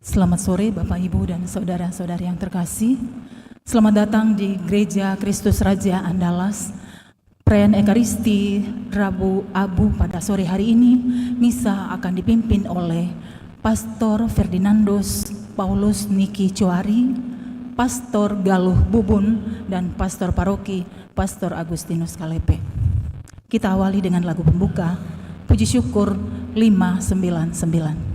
Selamat sore Bapak Ibu dan saudara-saudari yang terkasih. Selamat datang di Gereja Kristus Raja Andalas. Perayaan Ekaristi Rabu Abu pada sore hari ini, misa akan dipimpin oleh Pastor Ferdinandus Paulus Niki Coari, Pastor Galuh Bubun, dan Pastor Paroki Pastor Agustinus Kalepe. Kita awali dengan lagu pembuka, Puji Syukur 599.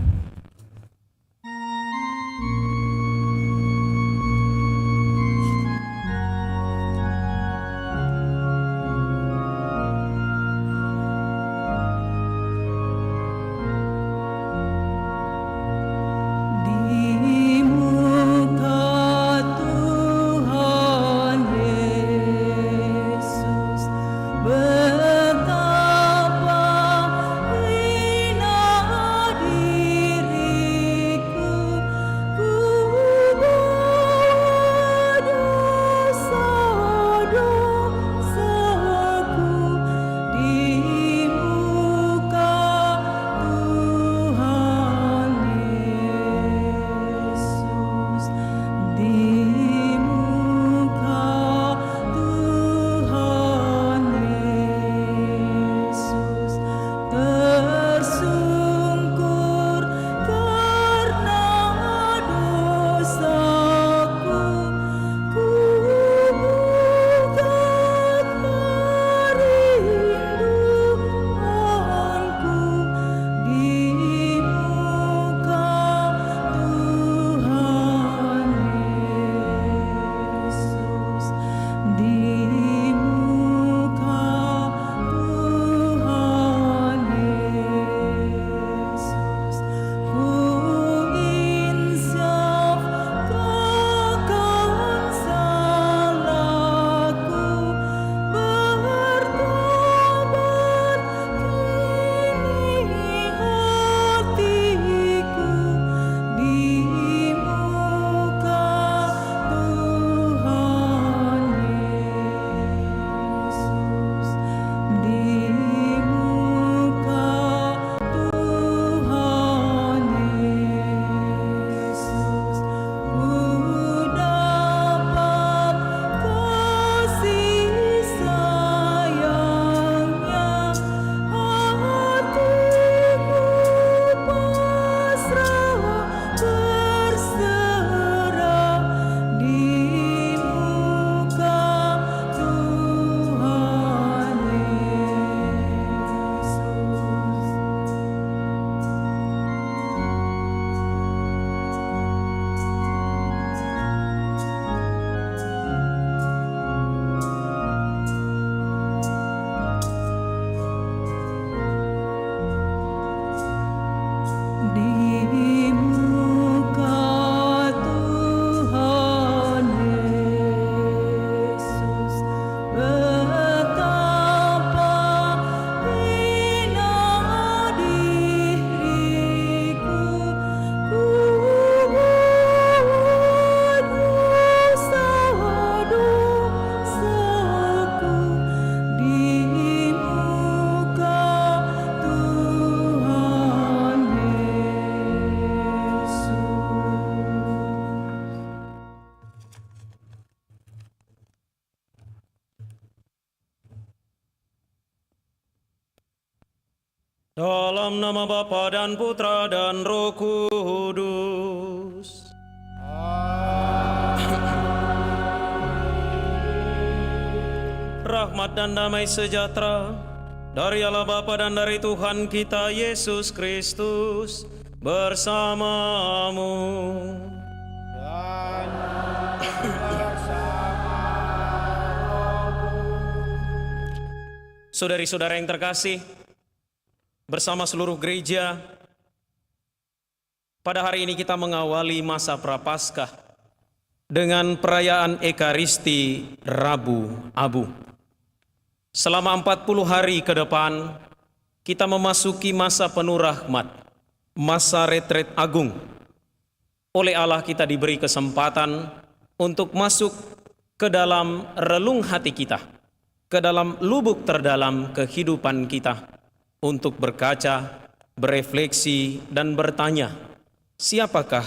Dalam nama Bapa dan Putra dan Roh Kudus. Rahmat dan damai sejahtera dari Allah Bapa dan dari Tuhan kita Yesus Kristus bersamamu. Saudari-saudara yang terkasih, bersama seluruh gereja, pada hari ini kita mengawali masa Prapaskah dengan perayaan Ekaristi Rabu Abu. Selama 40 hari ke depan, kita memasuki masa penuh rahmat, masa retret agung. Oleh Allah kita diberi kesempatan untuk masuk ke dalam relung hati kita, ke dalam lubuk terdalam kehidupan kita, untuk berkaca, berefleksi, dan bertanya, siapakah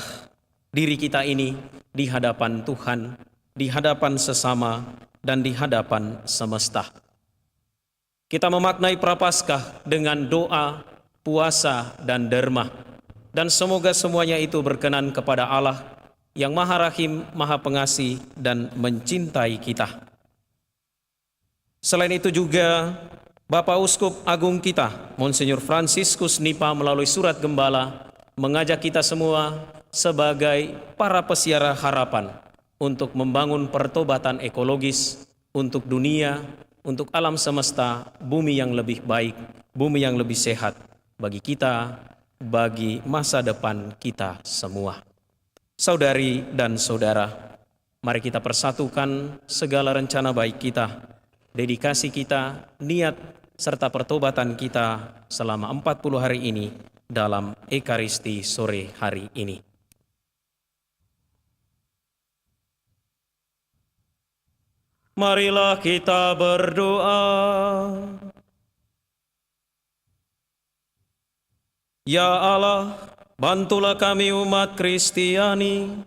diri kita ini di hadapan Tuhan, di hadapan sesama, dan di hadapan semesta. Kita memaknai Prapaskah dengan doa, puasa, dan derma. Dan semoga semuanya itu berkenan kepada Allah yang Maha Rahim, Maha Pengasih, dan mencintai kita. Selain itu juga, Bapak Uskup Agung kita, Monsinyur Fransiskus Nipa melalui surat gembala, mengajak kita semua sebagai para pesiara harapan untuk membangun pertobatan ekologis untuk dunia, untuk alam semesta, bumi yang lebih baik, bumi yang lebih sehat bagi kita, bagi masa depan kita semua. Saudari dan saudara, mari kita persatukan segala rencana baik kita, dedikasi kita, niat, serta pertobatan kita selama 40 hari ini dalam Ekaristi sore hari ini. Marilah kita berdoa. Ya Allah, bantulah kami umat Kristiani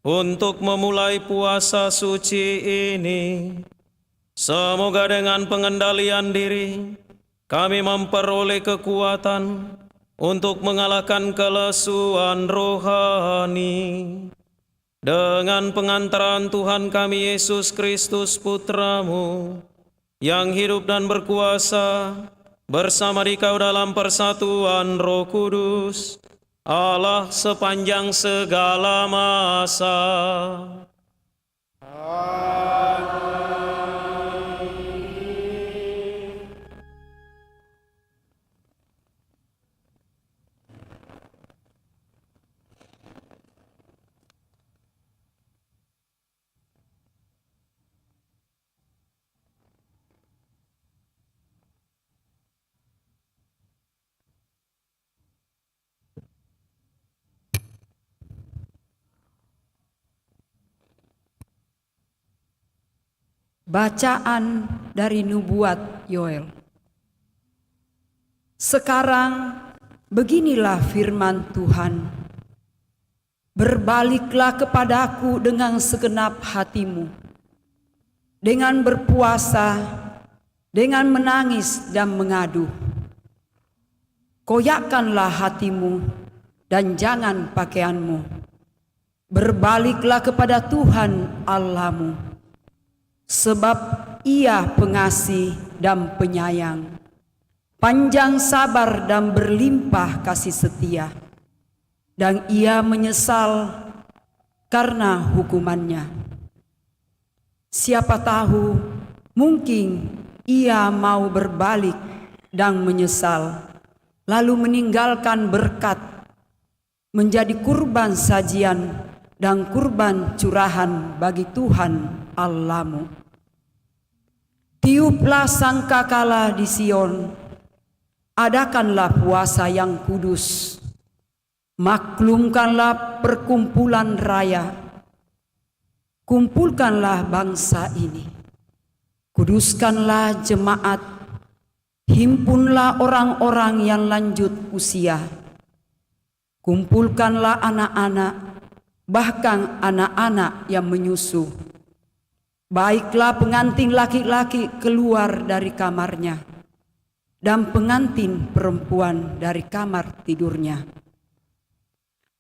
untuk memulai puasa suci ini. Semoga dengan pengendalian diri kami memperoleh kekuatan untuk mengalahkan kelesuan rohani. Dengan pengantaran Tuhan kami Yesus Kristus Putra-Mu, yang hidup dan berkuasa bersama Dikau dalam persatuan Roh Kudus, Allah sepanjang segala masa. Bacaan dari Nubuat Yoel. Sekarang beginilah firman Tuhan. Berbaliklah kepadaku dengan segenap hatimu, dengan berpuasa, dengan menangis dan mengadu. Koyakkanlah hatimu dan jangan pakaianmu. Berbaliklah kepada Tuhan Allahmu, sebab Ia pengasih dan penyayang, panjang sabar dan berlimpah kasih setia, dan Ia menyesal karena hukumannya. Siapa tahu mungkin Ia mau berbalik dan menyesal, lalu meninggalkan berkat, menjadi kurban sajian dan kurban curahan bagi Tuhan Allahmu. Tiuplah sangkakala di Sion, adakanlah puasa yang kudus, maklumkanlah perkumpulan raya, kumpulkanlah bangsa ini, kuduskanlah jemaat, himpunlah orang-orang yang lanjut usia, kumpulkanlah anak-anak, bahkan anak-anak yang menyusu. Baiklah pengantin laki-laki keluar dari kamarnya, dan pengantin perempuan dari kamar tidurnya.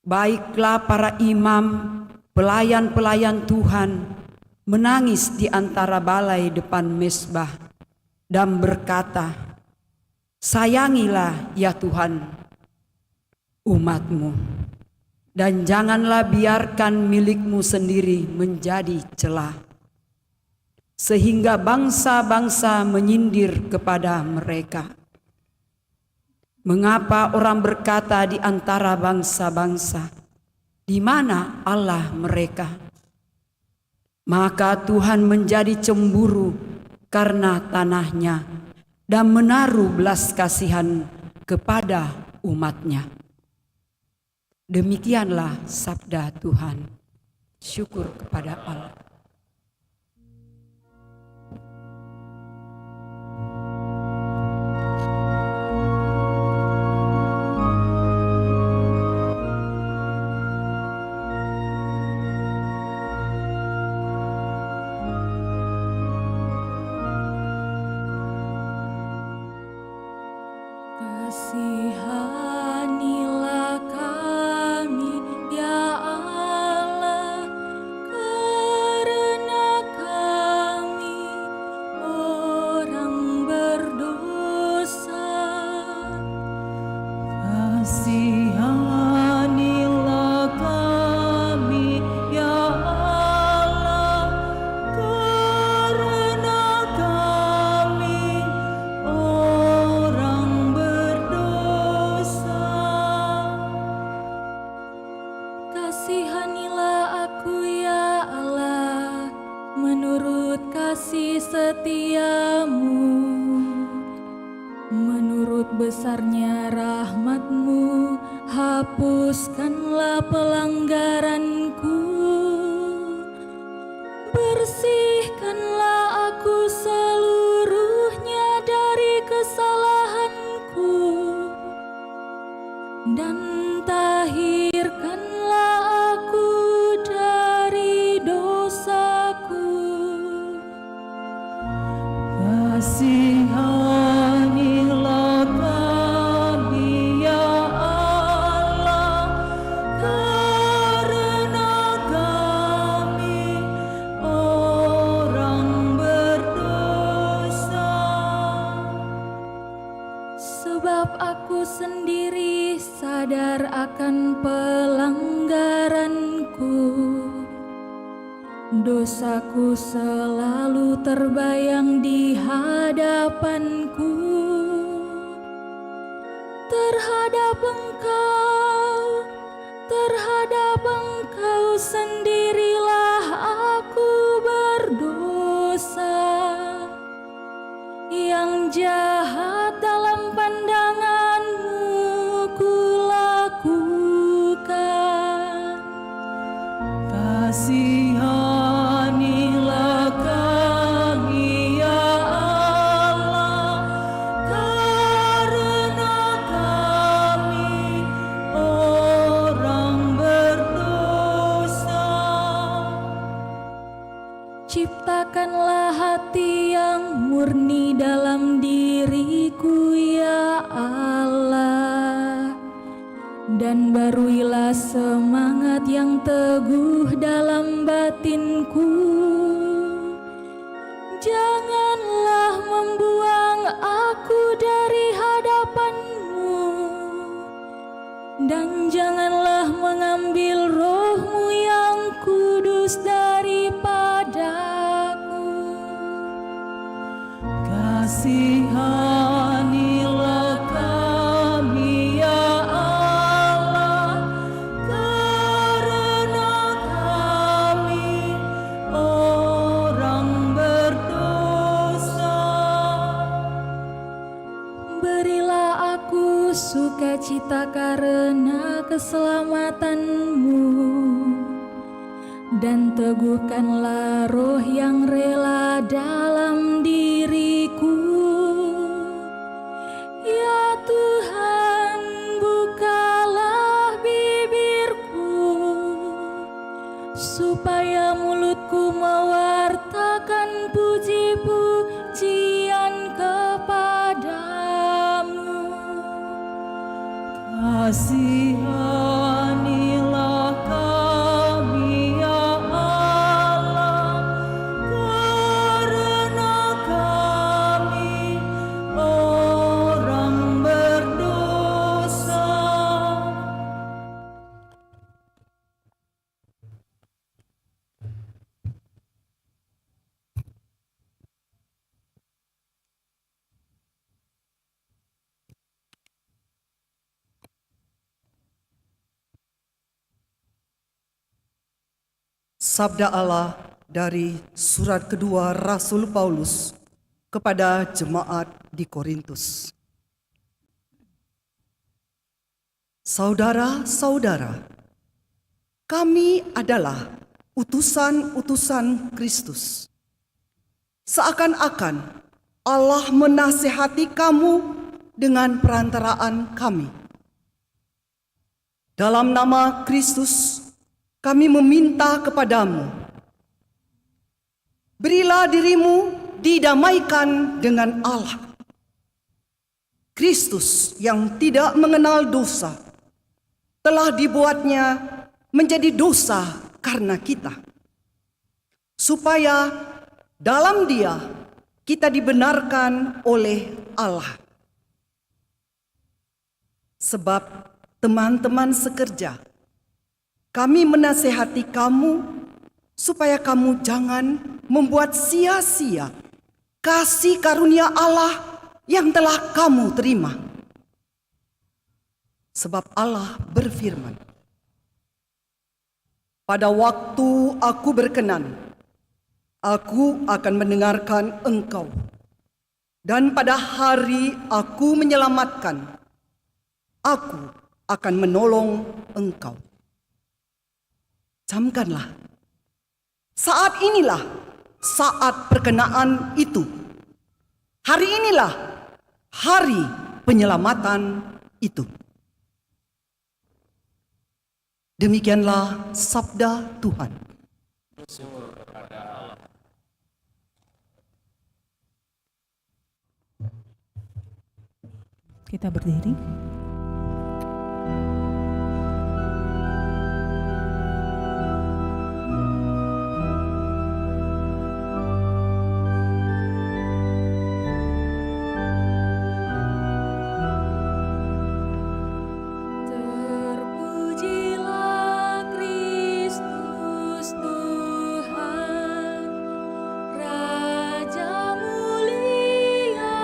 Baiklah para imam, pelayan-pelayan Tuhan, menangis di antara balai depan mezbah, dan berkata, sayangilah ya Tuhan umat-Mu, dan janganlah biarkan milik-Mu sendiri menjadi celah, sehingga bangsa-bangsa menyindir kepada mereka. Mengapa orang berkata di antara bangsa-bangsa, di mana Allah mereka? Maka Tuhan menjadi cemburu karena tanahnya dan menaruh belas kasihan kepada umat-Nya. Demikianlah sabda Tuhan. Syukur kepada Allah. Kasihanilah aku ya Allah, menurut kasih setiamu, menurut besarnya rahmat-Mu, hapuskanlah pelanggaranku, bersihkanlah aku seluruhnya dari kesalahanku, dan tahirkanlah aku dari dosaku. Kasihanilah kami ya Allah, karena kami orang berdosa. Sebab aku sendiri sadar akan pelanggaranku, dosaku selalu terbayang di hadapanku. Terhadap Engkau sendirilah aku berdosa, yang jahat dalam pandangan-Mu kulakukan. Kasihanilah kami ya Allah, karena kami orang berdosa. Ciptakanlah hati yang murni dalam diriku ya Allah, dan baruilah semangat yang teguh dalam batinku. Janganlah membuang aku dari hadapan-Mu, dan janganlah mengambil roh-Mu yang kudus daripadaku. Kasihanilah kami ya Allah, karena kami orang berdosa. Berilah aku sukacita karena keselamatan-Mu, dan teguhkanlah roh yang rela dalam diriku. Ya Tuhan, bukalah bibirku, supaya mulutku mewartakan puji-pujian kepadamu. Kasihanilah kami ya Allah, karena kami orang berdosa. Sabda Allah dari surat kedua Rasul Paulus kepada jemaat di Korintus. Saudara-saudara, kami adalah utusan-utusan Kristus. Seakan-akan Allah menasihati kamu dengan perantaraan kami. Dalam nama Kristus, kami meminta kepadamu, berilah dirimu didamaikan dengan Allah. Kristus yang tidak mengenal dosa telah dibuatnya menjadi dosa karena kita, supaya dalam Dia kita dibenarkan oleh Allah. Sebab teman-teman sekerja, kami menasihati kamu supaya kamu jangan membuat sia-sia kasih karunia Allah yang telah kamu terima. Sebab Allah berfirman, pada waktu aku berkenan, aku akan mendengarkan engkau. Dan pada hari aku menyelamatkan, aku akan menolong engkau. Camkanlah, saat inilah saat perkenaan itu. Hari inilah hari penyelamatan itu. Demikianlah sabda Tuhan. Kita berdiri. Terpujilah Kristus Tuhan, Raja mulia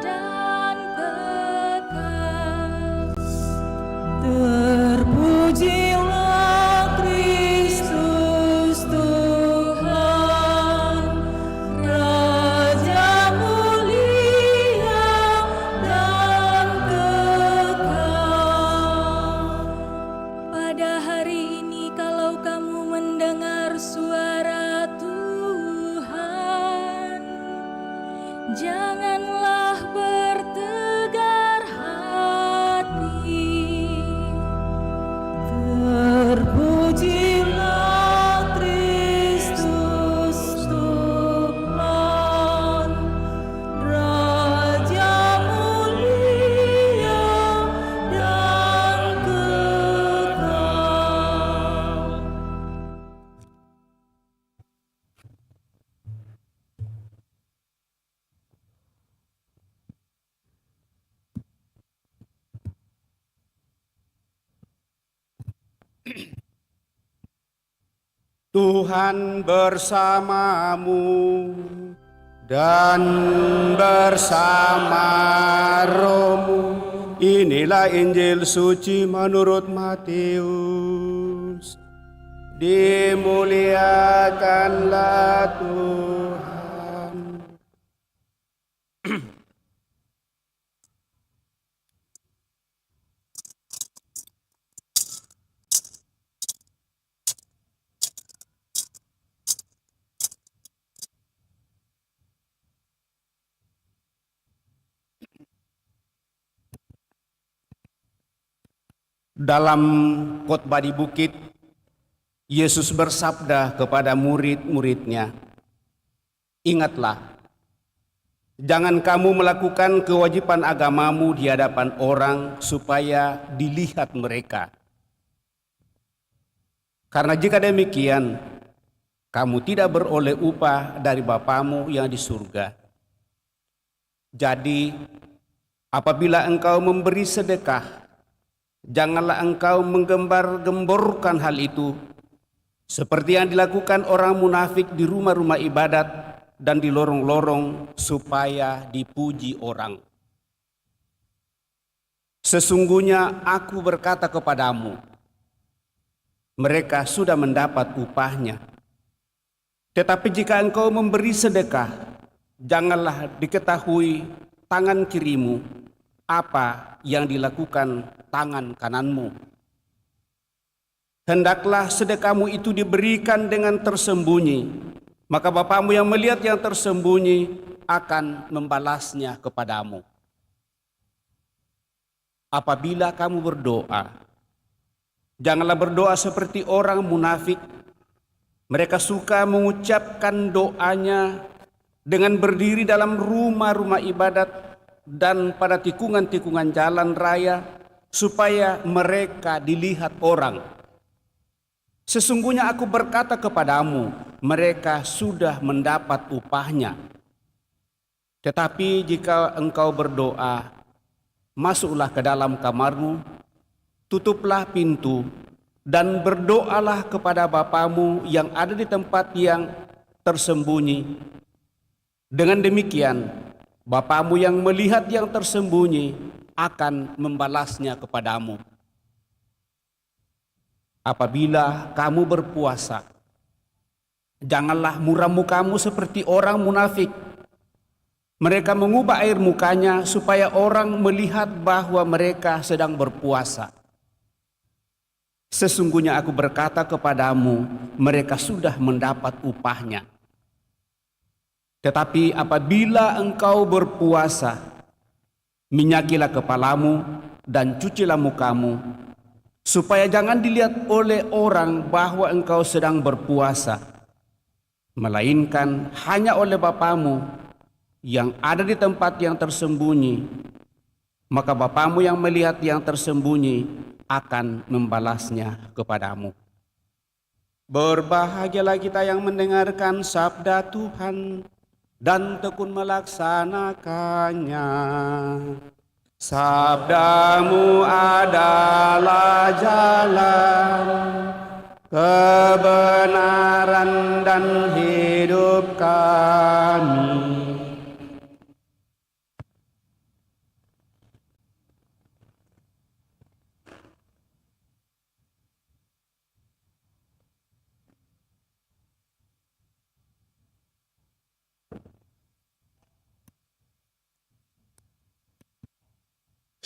dan kekal. Terpujilah Kristus Tuhan, Raja mulia dan kekal. Pada hari ini kalau kamu mendengar suara Tuhan, janganlah bertegar hati. terpujilah Kristus Tuhan, Raja mulia dan kekal. Tuhan bersamamu dan bersama rohmu. Inilah Injil suci menurut Matius. Dimuliakanlah Tuhan. Dalam khotbah di bukit, Yesus bersabda kepada murid-muridnya, "Ingatlah, jangan kamu melakukan kewajiban agamamu di hadapan orang supaya dilihat mereka. Karena jika demikian, kamu tidak beroleh upah dari Bapamu yang di surga. Jadi, apabila engkau memberi sedekah, janganlah engkau menggembar-gemborkan hal itu seperti yang dilakukan orang munafik di rumah-rumah ibadat dan di lorong-lorong supaya dipuji orang. Sesungguhnya aku berkata kepadamu, mereka sudah mendapat upahnya. Tetapi jika engkau memberi sedekah, janganlah diketahui tangan kirimu apa yang dilakukan tangan kananmu. Hendaklah sedekahmu itu diberikan dengan tersembunyi, maka Bapamu yang melihat yang tersembunyi akan membalasnya kepadamu. Apabila kamu berdoa, janganlah berdoa seperti orang munafik. Mereka suka mengucapkan doanya dengan berdiri dalam rumah-rumah ibadat dan pada tikungan-tikungan jalan raya supaya mereka dilihat orang. Sesungguhnya aku berkata kepadamu, mereka sudah mendapat upahnya. Tetapi jika engkau berdoa, masuklah ke dalam kamarmu, tutuplah pintu, dan berdoalah kepada Bapamu yang ada di tempat yang tersembunyi. Dengan demikian, Bapamu yang melihat yang tersembunyi akan membalasnya kepadamu. apabila kamu berpuasa, janganlah muram mukamu seperti orang munafik. Mereka mengubah air mukanya supaya orang melihat bahwa mereka sedang berpuasa. Sesungguhnya aku berkata kepadamu, mereka sudah mendapat upahnya. Tetapi apabila engkau berpuasa, minyakilah kepalamu dan cucilah mukamu, supaya jangan dilihat oleh orang bahwa engkau sedang berpuasa, melainkan hanya oleh Bapamu yang ada di tempat yang tersembunyi. Maka Bapamu yang melihat yang tersembunyi akan membalasnya kepadamu. Berbahagialah kita yang mendengarkan sabda Tuhan dan tekun melaksanakannya. Sabdamu adalah jalan, kebenaran dan hidup kami.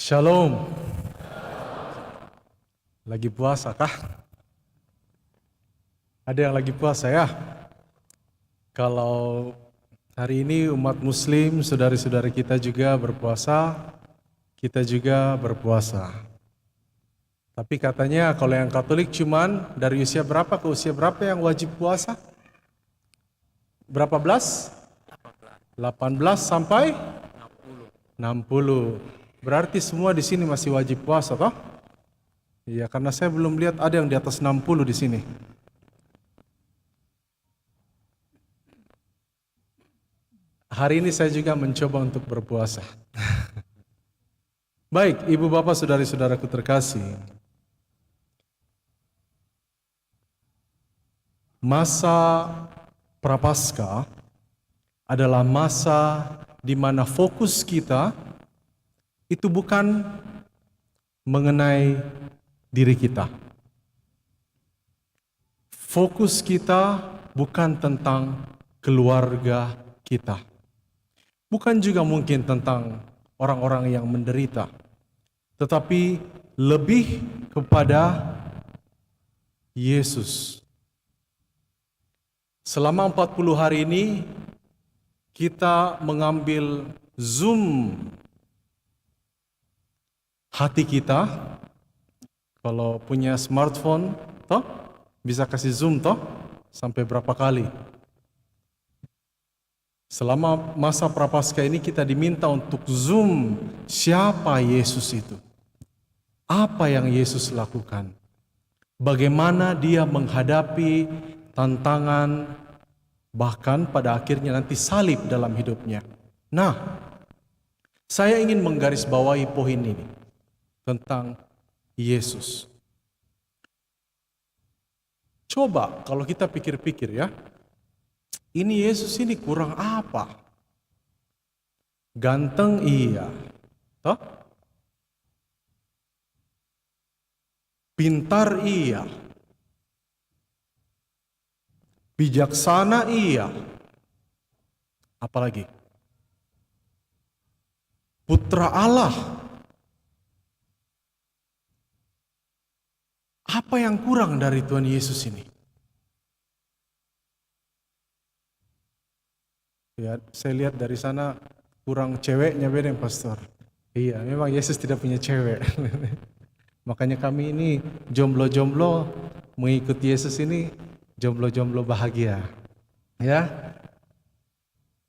Shalom. Lagi puasa kah? Ada yang lagi puasa ya? Kalau hari ini umat muslim, saudara-saudara kita juga berpuasa, kita juga berpuasa. Tapi katanya kalau yang Katolik cuman dari usia berapa ke usia berapa yang wajib puasa? Berapa belas? 18 sampai 60. Berarti semua di sini masih wajib puasa, toh? Iya, karena saya belum lihat ada yang di atas 60 di sini. Hari ini saya juga mencoba untuk berpuasa. Baik, ibu bapak saudara-saudaraku terkasih. Masa Prapaskah adalah masa di mana fokus kita itu bukan mengenai diri kita. Fokus kita bukan tentang keluarga kita. Bukan juga mungkin tentang orang-orang yang menderita. Tetapi lebih kepada Yesus. Selama 40 hari ini kita mengambil Zoom hati kita. Kalau punya smartphone, toh bisa kasih zoom toh sampai berapa kali. Selama masa Prapaskah ini kita diminta untuk zoom siapa Yesus itu. Apa yang Yesus lakukan. Bagaimana dia menghadapi tantangan, bahkan pada akhirnya nanti salib dalam hidupnya. Nah, saya ingin menggarisbawahi poin ini tentang Yesus. Coba kalau kita pikir-pikir ya, ini Yesus ini kurang apa? Ganteng iya, toh? Pintar iya, bijaksana iya, apalagi? Putra Allah. Apa yang kurang dari Tuhan Yesus ini? Ya, saya lihat dari sana kurang ceweknya bedeng pastor. Iya, memang Yesus tidak punya cewek. Makanya kami ini jomblo-jomblo mengikuti Yesus ini jomblo-jomblo bahagia. Ya.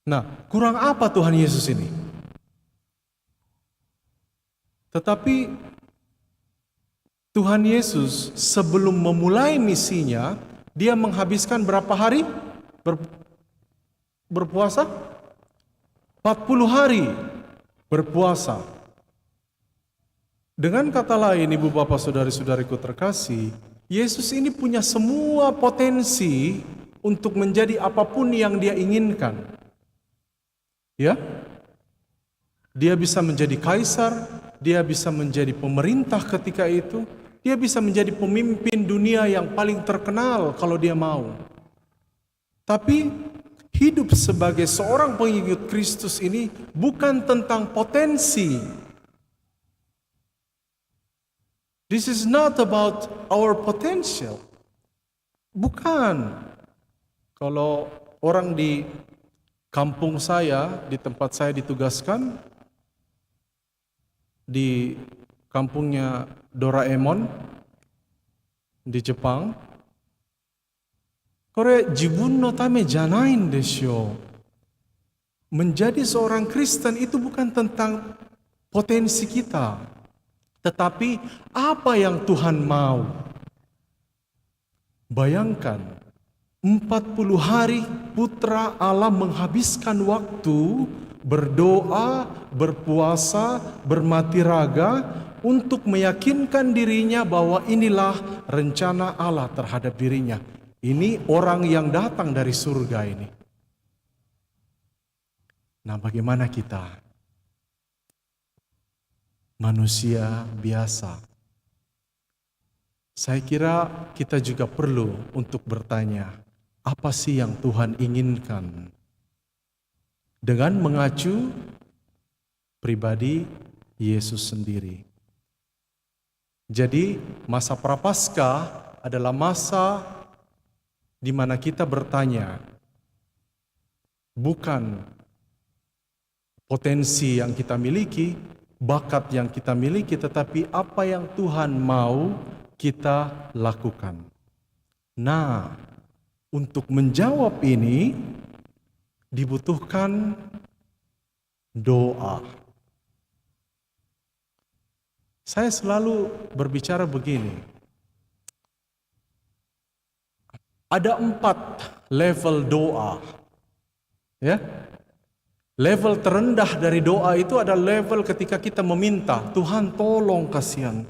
Nah, kurang apa Tuhan Yesus ini? Tetapi Tuhan Yesus sebelum memulai misinya, dia menghabiskan berapa hari berpuasa? 40 hari berpuasa. Dengan kata lain, ibu bapak saudari-saudariku terkasih, Yesus ini punya semua potensi untuk menjadi apapun yang dia inginkan. Ya, dia bisa menjadi kaisar, dia bisa menjadi pemerintah ketika itu, Dia bisa menjadi pemimpin dunia yang paling terkenal kalau dia mau. Tapi hidup sebagai seorang pengikut Kristus ini bukan tentang potensi. This is not about our potential. Bukan. Kalau orang di kampung saya, di tempat saya ditugaskan, di kampungnya Doraemon di Jepang, kore jibun no tame janain desyo. Menjadi seorang Kristen itu bukan tentang potensi kita, tetapi apa yang Tuhan mau. Bayangkan 40 hari putra Allah menghabiskan waktu berdoa, berpuasa, bermati raga untuk meyakinkan dirinya bahwa inilah rencana Allah terhadap dirinya. Ini orang yang datang dari surga ini. Nah, bagaimana kita? Manusia biasa. Saya kira kita juga perlu untuk bertanya, apa sih yang Tuhan inginkan? Dengan mengacu pribadi Yesus sendiri. Jadi masa Prapaskah adalah masa di mana kita bertanya, bukan potensi yang kita miliki, bakat yang kita miliki, tetapi apa yang Tuhan mau kita lakukan. Nah, untuk menjawab ini dibutuhkan doa. Saya selalu berbicara begini. Ada 4 level doa. Ya. Level terendah dari doa itu ada level ketika kita meminta, Tuhan tolong kasihan.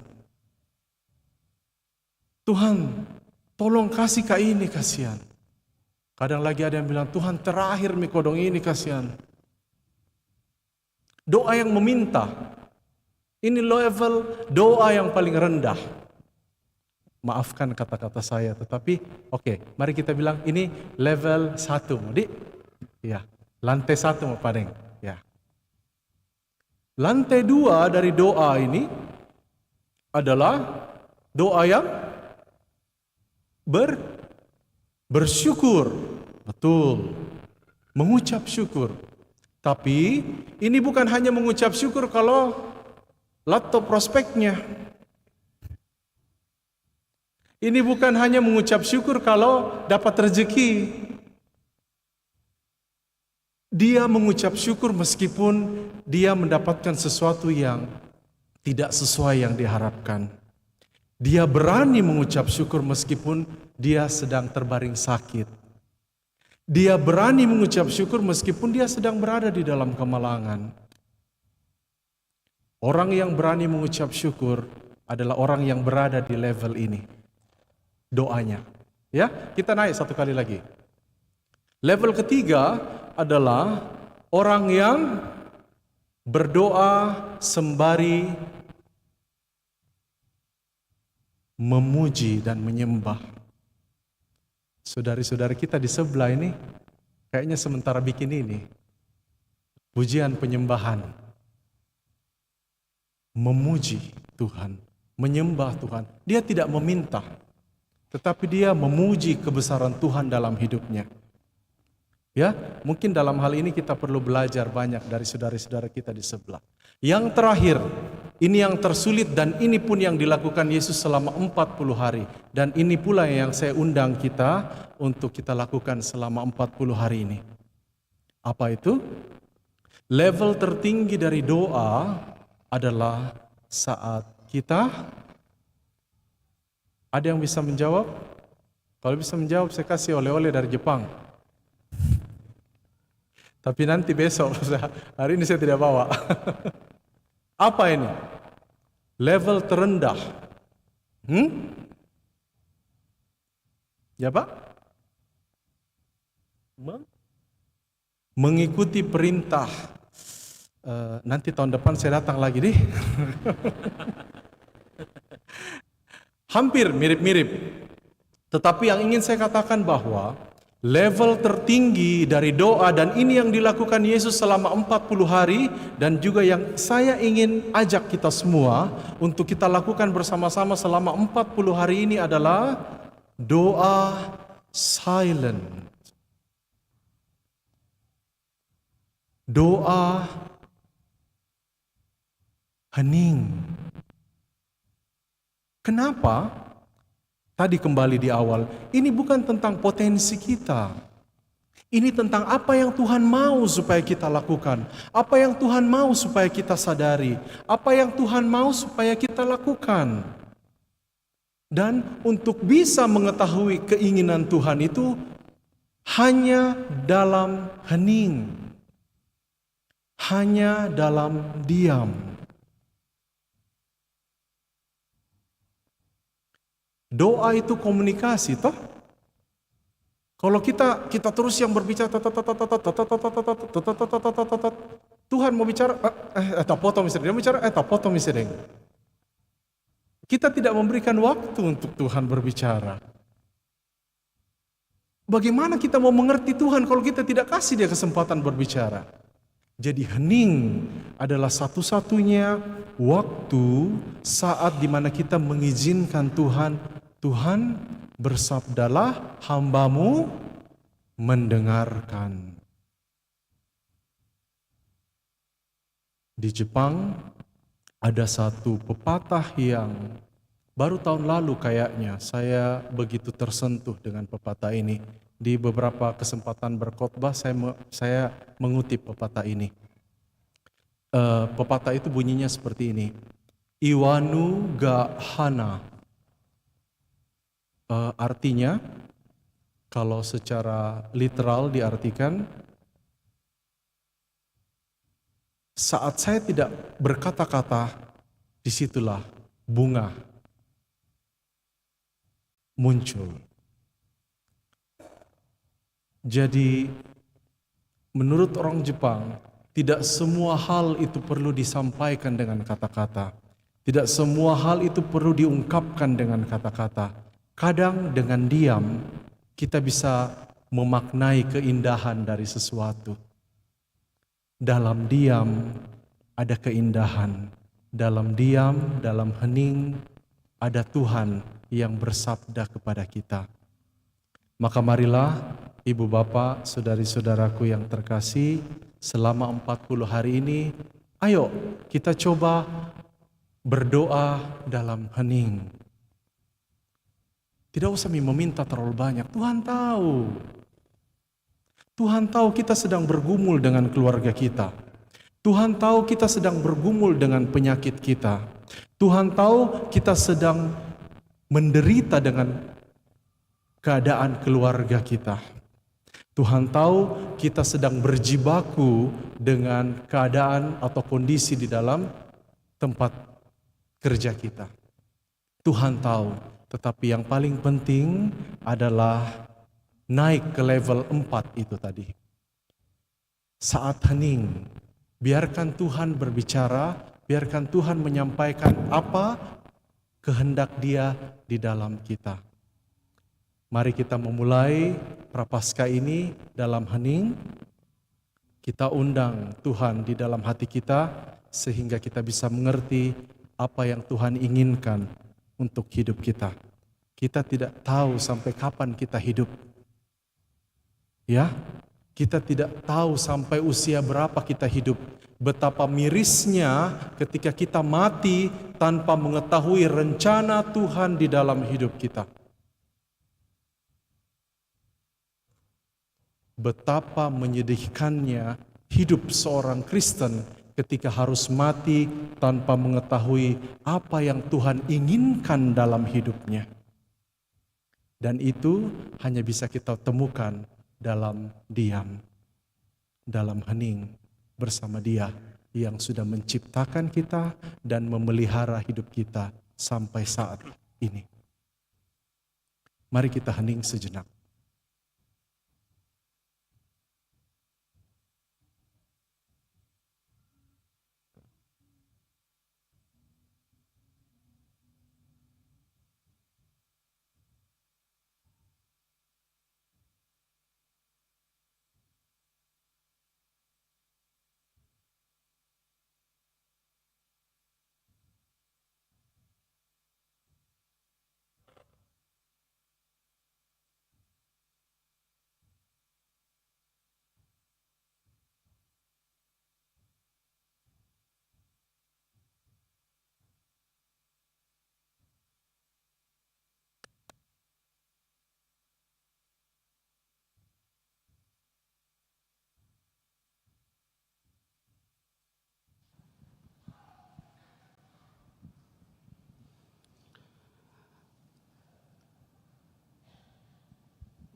Tuhan tolong kasih ke ini kasihan. Kadang lagi ada yang bilang, Tuhan terakhir mikodong ini kasihan. Doa yang meminta. Ini level doa yang paling rendah. Maafkan kata-kata saya, tetapi oke, mari kita bilang ini level 1, Dik. Ya, lantai 1 mau padeng. Ya. Lantai 2 dari doa ini adalah doa yang bersyukur. Betul. Mengucap syukur. Tapi ini bukan hanya mengucap syukur kalau laptop prospeknya. Ini bukan hanya mengucap syukur kalau dapat rezeki. Dia mengucap syukur meskipun dia mendapatkan sesuatu yang tidak sesuai yang diharapkan. Dia berani mengucap syukur meskipun dia sedang terbaring sakit. Dia berani mengucap syukur meskipun dia sedang berada di dalam kemalangan. Orang yang berani mengucap syukur adalah orang yang berada di level ini. Doanya. Ya, kita naik satu kali lagi. Level ketiga adalah orang yang berdoa sembari memuji dan menyembah. Saudari-saudari kita di sebelah ini kayaknya sementara bikin ini pujian penyembahan, memuji Tuhan, menyembah Tuhan. Dia tidak meminta, tetapi dia memuji kebesaran Tuhan dalam hidupnya. Ya, mungkin dalam hal ini kita perlu belajar banyak dari saudara-saudara kita di sebelah. Yang terakhir, ini yang tersulit dan ini pun yang dilakukan Yesus selama 40 hari. Dan ini pula yang saya undang kita untuk kita lakukan selama 40 hari ini. Apa itu? Level tertinggi dari doa adalah saat kita, ada yang bisa menjawab? Kalau bisa menjawab saya kasih oleh-oleh dari Jepang. Tapi nanti besok, hari ini saya tidak bawa. Apa ini? Level terendah. Ya Pak? Mengikuti perintah. Nanti tahun depan saya datang lagi deh. hampir mirip-mirip. Tetapi yang ingin saya katakan bahwa level tertinggi dari doa, dan ini yang dilakukan Yesus selama 40 hari, dan juga yang saya ingin ajak kita semua untuk kita lakukan bersama-sama selama 40 hari ini adalah doa silent. Doa hening. Kenapa? Tadi kembali di awal, ini bukan tentang potensi kita. Ini tentang apa yang Tuhan mau supaya kita lakukan. Apa yang Tuhan mau supaya kita sadari. Apa yang Tuhan mau supaya kita lakukan. Dan untuk bisa mengetahui keinginan Tuhan itu hanya dalam hening. Hanya dalam diam. Doa itu komunikasi, toh? Kalau kita terus yang berbicara, Tuhan mau bicara, potong misalnya, dia bicara, potong misalnya. Kita tidak memberikan waktu untuk Tuhan berbicara. Bagaimana kita mau mengerti Tuhan kalau kita tidak kasih dia kesempatan berbicara? Jadi hening adalah satu-satunya waktu saat dimana kita mengizinkan Tuhan bersabdalah, hambamu mendengarkan. Di Jepang ada satu pepatah yang baru tahun lalu kayaknya saya begitu tersentuh dengan pepatah ini. Di beberapa kesempatan berkhotbah saya mengutip pepatah ini. Pepatah itu bunyinya seperti ini. Iwanu ga hana. Artinya, kalau secara literal diartikan, saat saya tidak berkata-kata, disitulah bunga muncul. Jadi, menurut orang Jepang, tidak semua hal itu perlu disampaikan dengan kata-kata. Tidak semua hal itu perlu diungkapkan dengan kata-kata. Kadang dengan diam kita bisa memaknai keindahan dari sesuatu. Dalam diam ada keindahan. Dalam diam, dalam hening ada Tuhan yang bersabda kepada kita. Maka marilah Ibu Bapak, saudari-saudaraku yang terkasih, selama 40 hari ini, ayo kita coba berdoa dalam hening. Tidak usah meminta terlalu banyak. Tuhan tahu. Tuhan tahu kita sedang bergumul dengan keluarga kita. Tuhan tahu kita sedang bergumul dengan penyakit kita. Tuhan tahu kita sedang menderita dengan keadaan keluarga kita. Tuhan tahu kita sedang berjibaku dengan keadaan atau kondisi di dalam tempat kerja kita. Tuhan tahu. Tetapi yang paling penting adalah naik ke level 4 itu tadi. Saat hening, biarkan Tuhan berbicara, biarkan Tuhan menyampaikan apa kehendak Dia di dalam kita. Mari kita memulai Prapaskah ini dalam hening. Kita undang Tuhan di dalam hati kita sehingga kita bisa mengerti apa yang Tuhan inginkan untuk hidup kita. Kita tidak tahu sampai kapan kita hidup. Ya, kita tidak tahu sampai usia berapa kita hidup. Betapa mirisnya ketika kita mati tanpa mengetahui rencana Tuhan di dalam hidup kita. Betapa menyedihkannya hidup seorang Kristen ketika harus mati tanpa mengetahui apa yang Tuhan inginkan dalam hidupnya. Dan itu hanya bisa kita temukan dalam diam, dalam hening bersama Dia yang sudah menciptakan kita dan memelihara hidup kita sampai saat ini. Mari kita hening sejenak.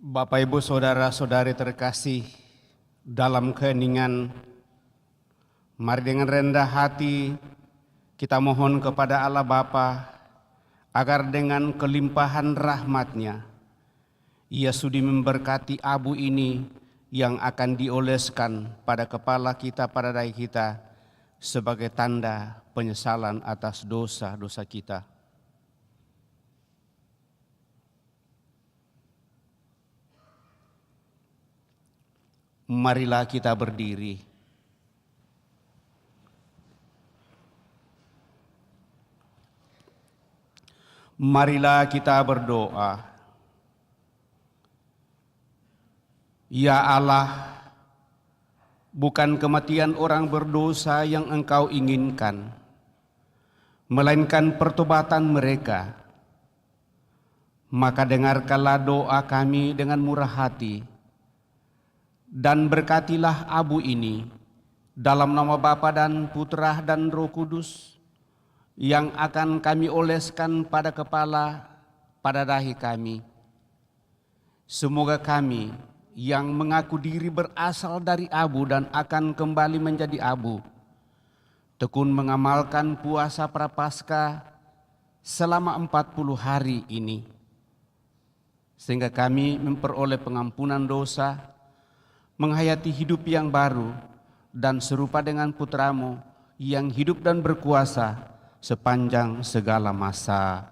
Bapak, Ibu, Saudara-saudari terkasih, dalam keheningan, mari dengan rendah hati kita mohon kepada Allah Bapa agar dengan kelimpahan rahmat-Nya, Ia sudi memberkati abu ini yang akan dioleskan pada kepala kita, pada dahi kita, sebagai tanda penyesalan atas dosa-dosa kita. Marilah kita berdiri. Marilah kita berdoa. Ya Allah, bukan kematian orang berdosa yang Engkau inginkan, melainkan pertobatan mereka. Maka dengarkanlah doa kami dengan murah hati, dan berkatilah abu ini dalam nama Bapa dan Putra dan Roh Kudus yang akan kami oleskan pada kepala, pada dahi kami. Semoga kami yang mengaku diri berasal dari abu dan akan kembali menjadi abu, tekun mengamalkan puasa Prapaskah selama 40 hari ini, sehingga kami memperoleh pengampunan dosa, menghayati hidup yang baru, dan serupa dengan Putramu yang hidup dan berkuasa sepanjang segala masa.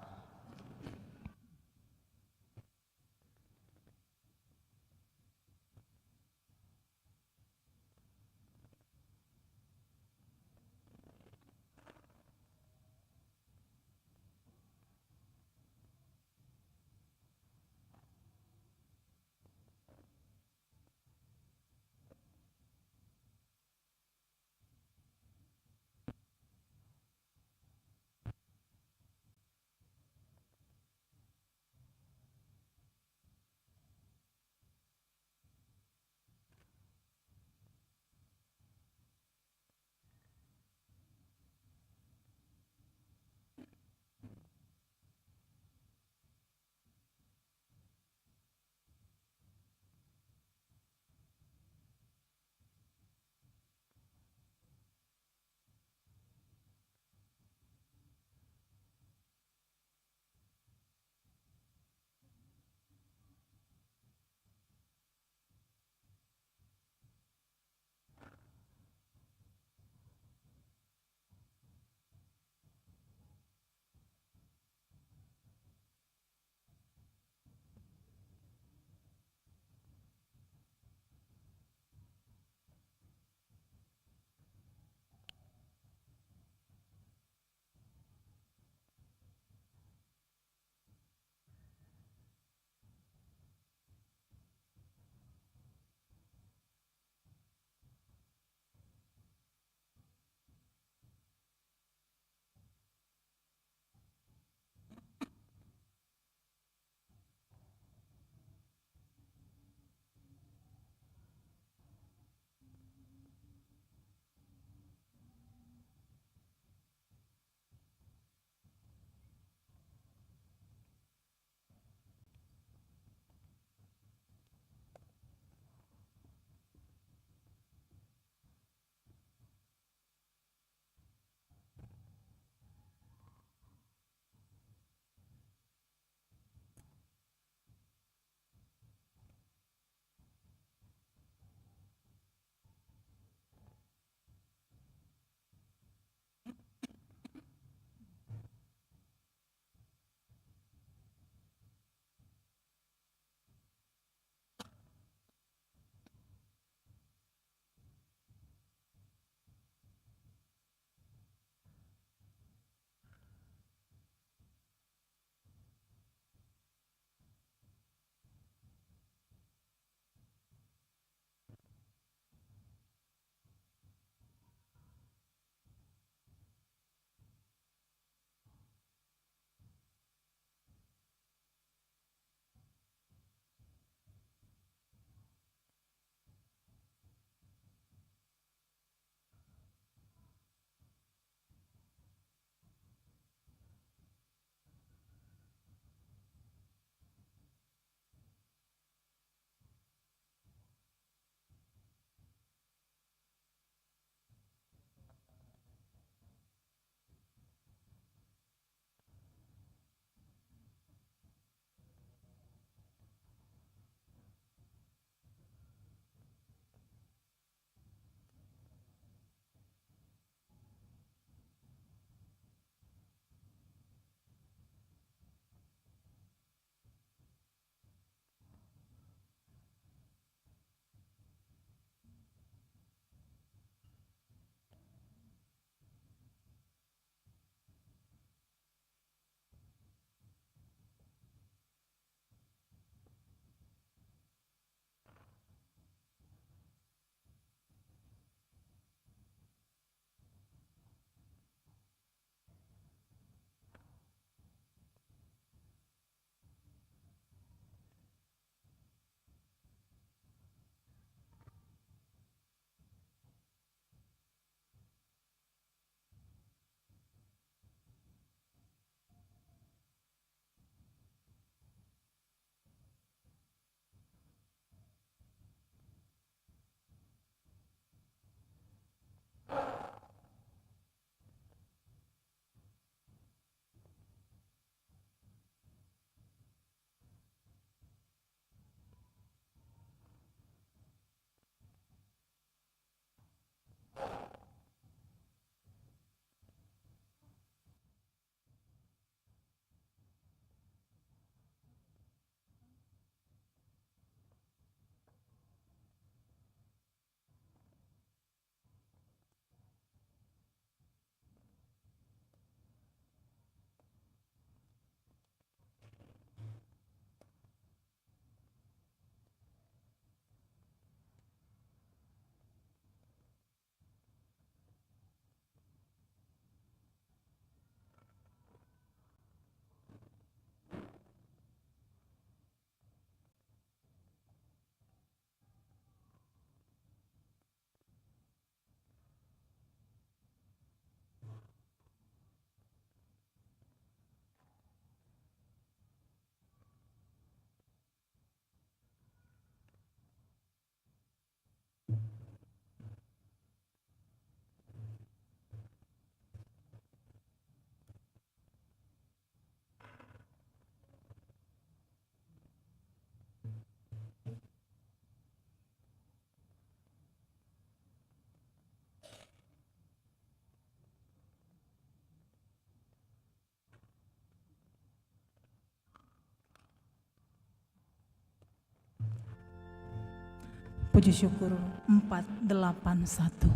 Puji syukur 481.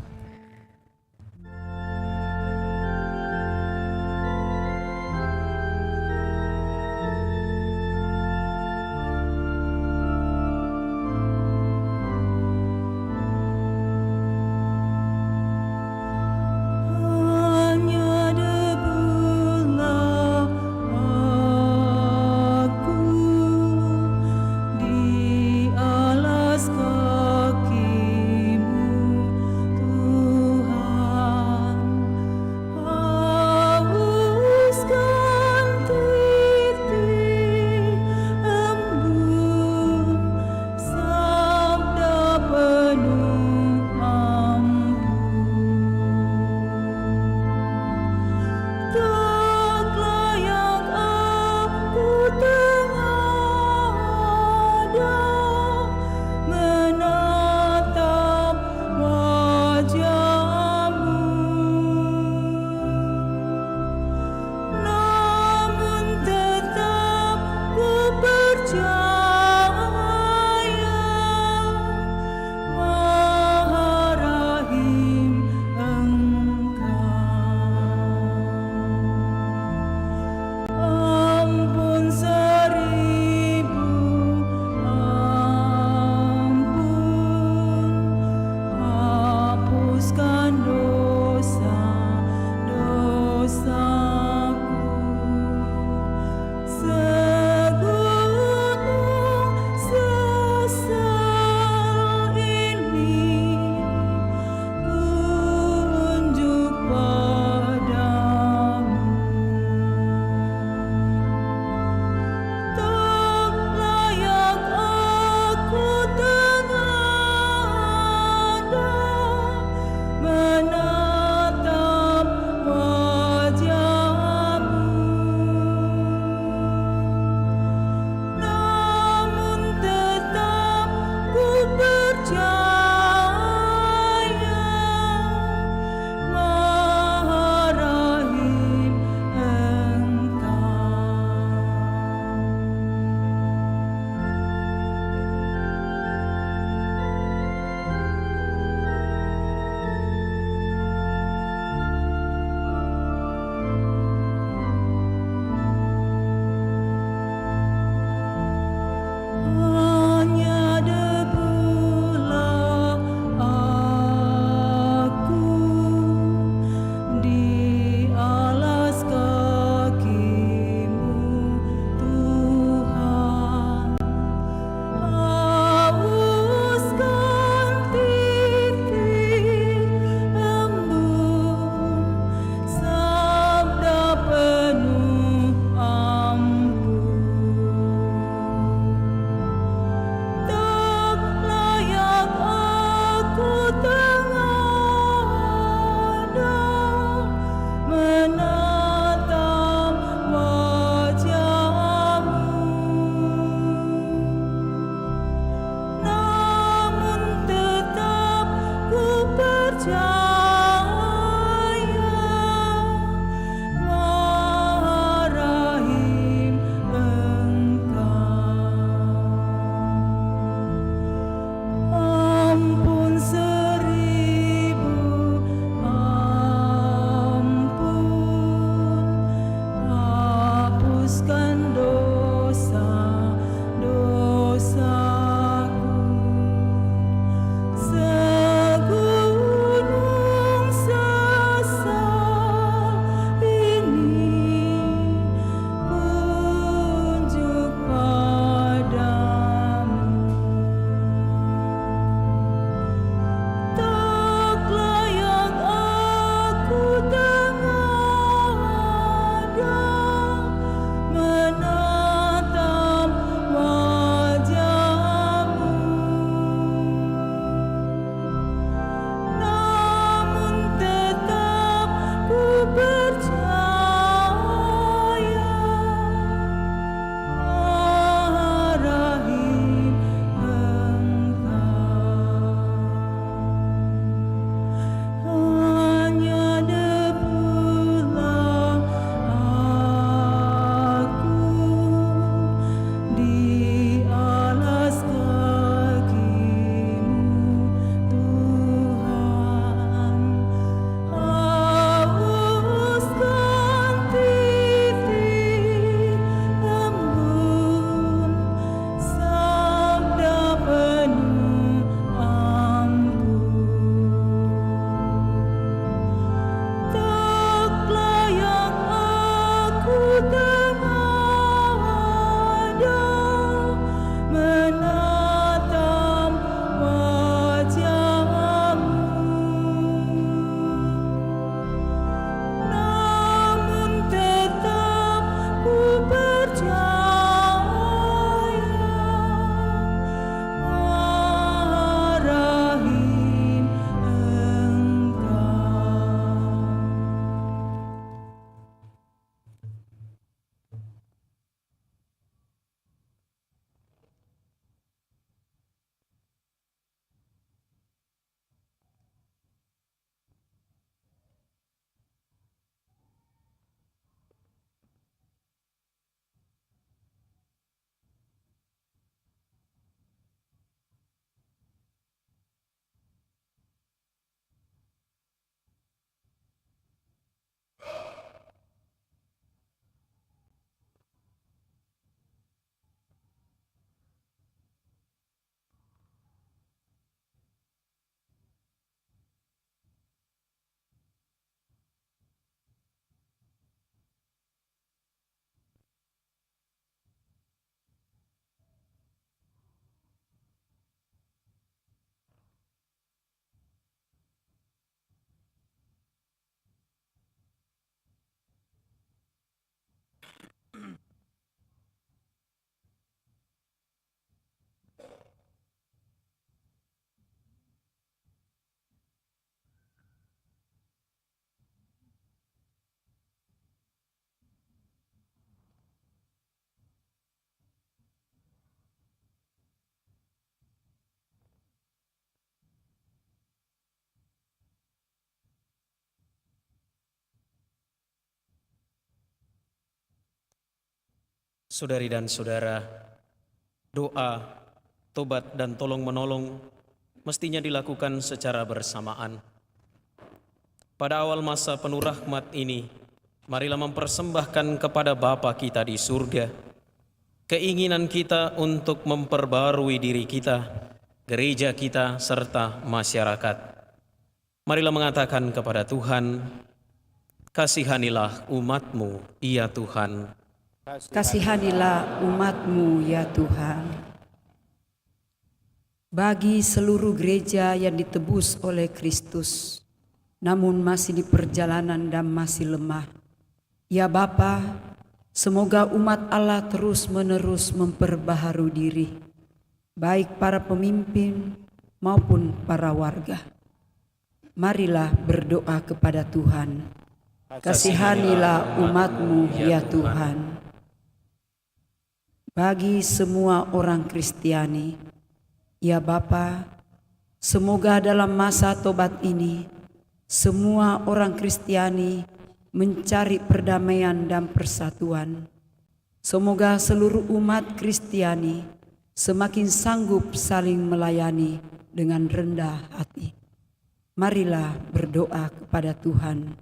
Hanya debulah aku di alas kakimu, Saudari dan saudara, doa, tobat, dan tolong-menolong mestinya dilakukan secara bersamaan. Pada awal masa penuh rahmat ini, marilah mempersembahkan kepada Bapa kita di surga keinginan kita untuk memperbarui diri kita, gereja kita, serta masyarakat. Marilah mengatakan kepada Tuhan, kasihanilah umat-Mu, ya Tuhan. Kasihanilah umat-Mu, ya Tuhan. Bagi seluruh gereja yang ditebus oleh Kristus, namun masih di perjalanan dan masih lemah, ya Bapa, semoga umat Allah terus-menerus memperbaharui diri, baik para pemimpin maupun para warga. Marilah berdoa kepada Tuhan. Kasihanilah umat-Mu, ya Tuhan. Bagi semua orang Kristiani, ya Bapa, semoga dalam masa tobat ini, semua orang Kristiani mencari perdamaian dan persatuan. Semoga seluruh umat Kristiani semakin sanggup saling melayani dengan rendah hati. Marilah berdoa kepada Tuhan.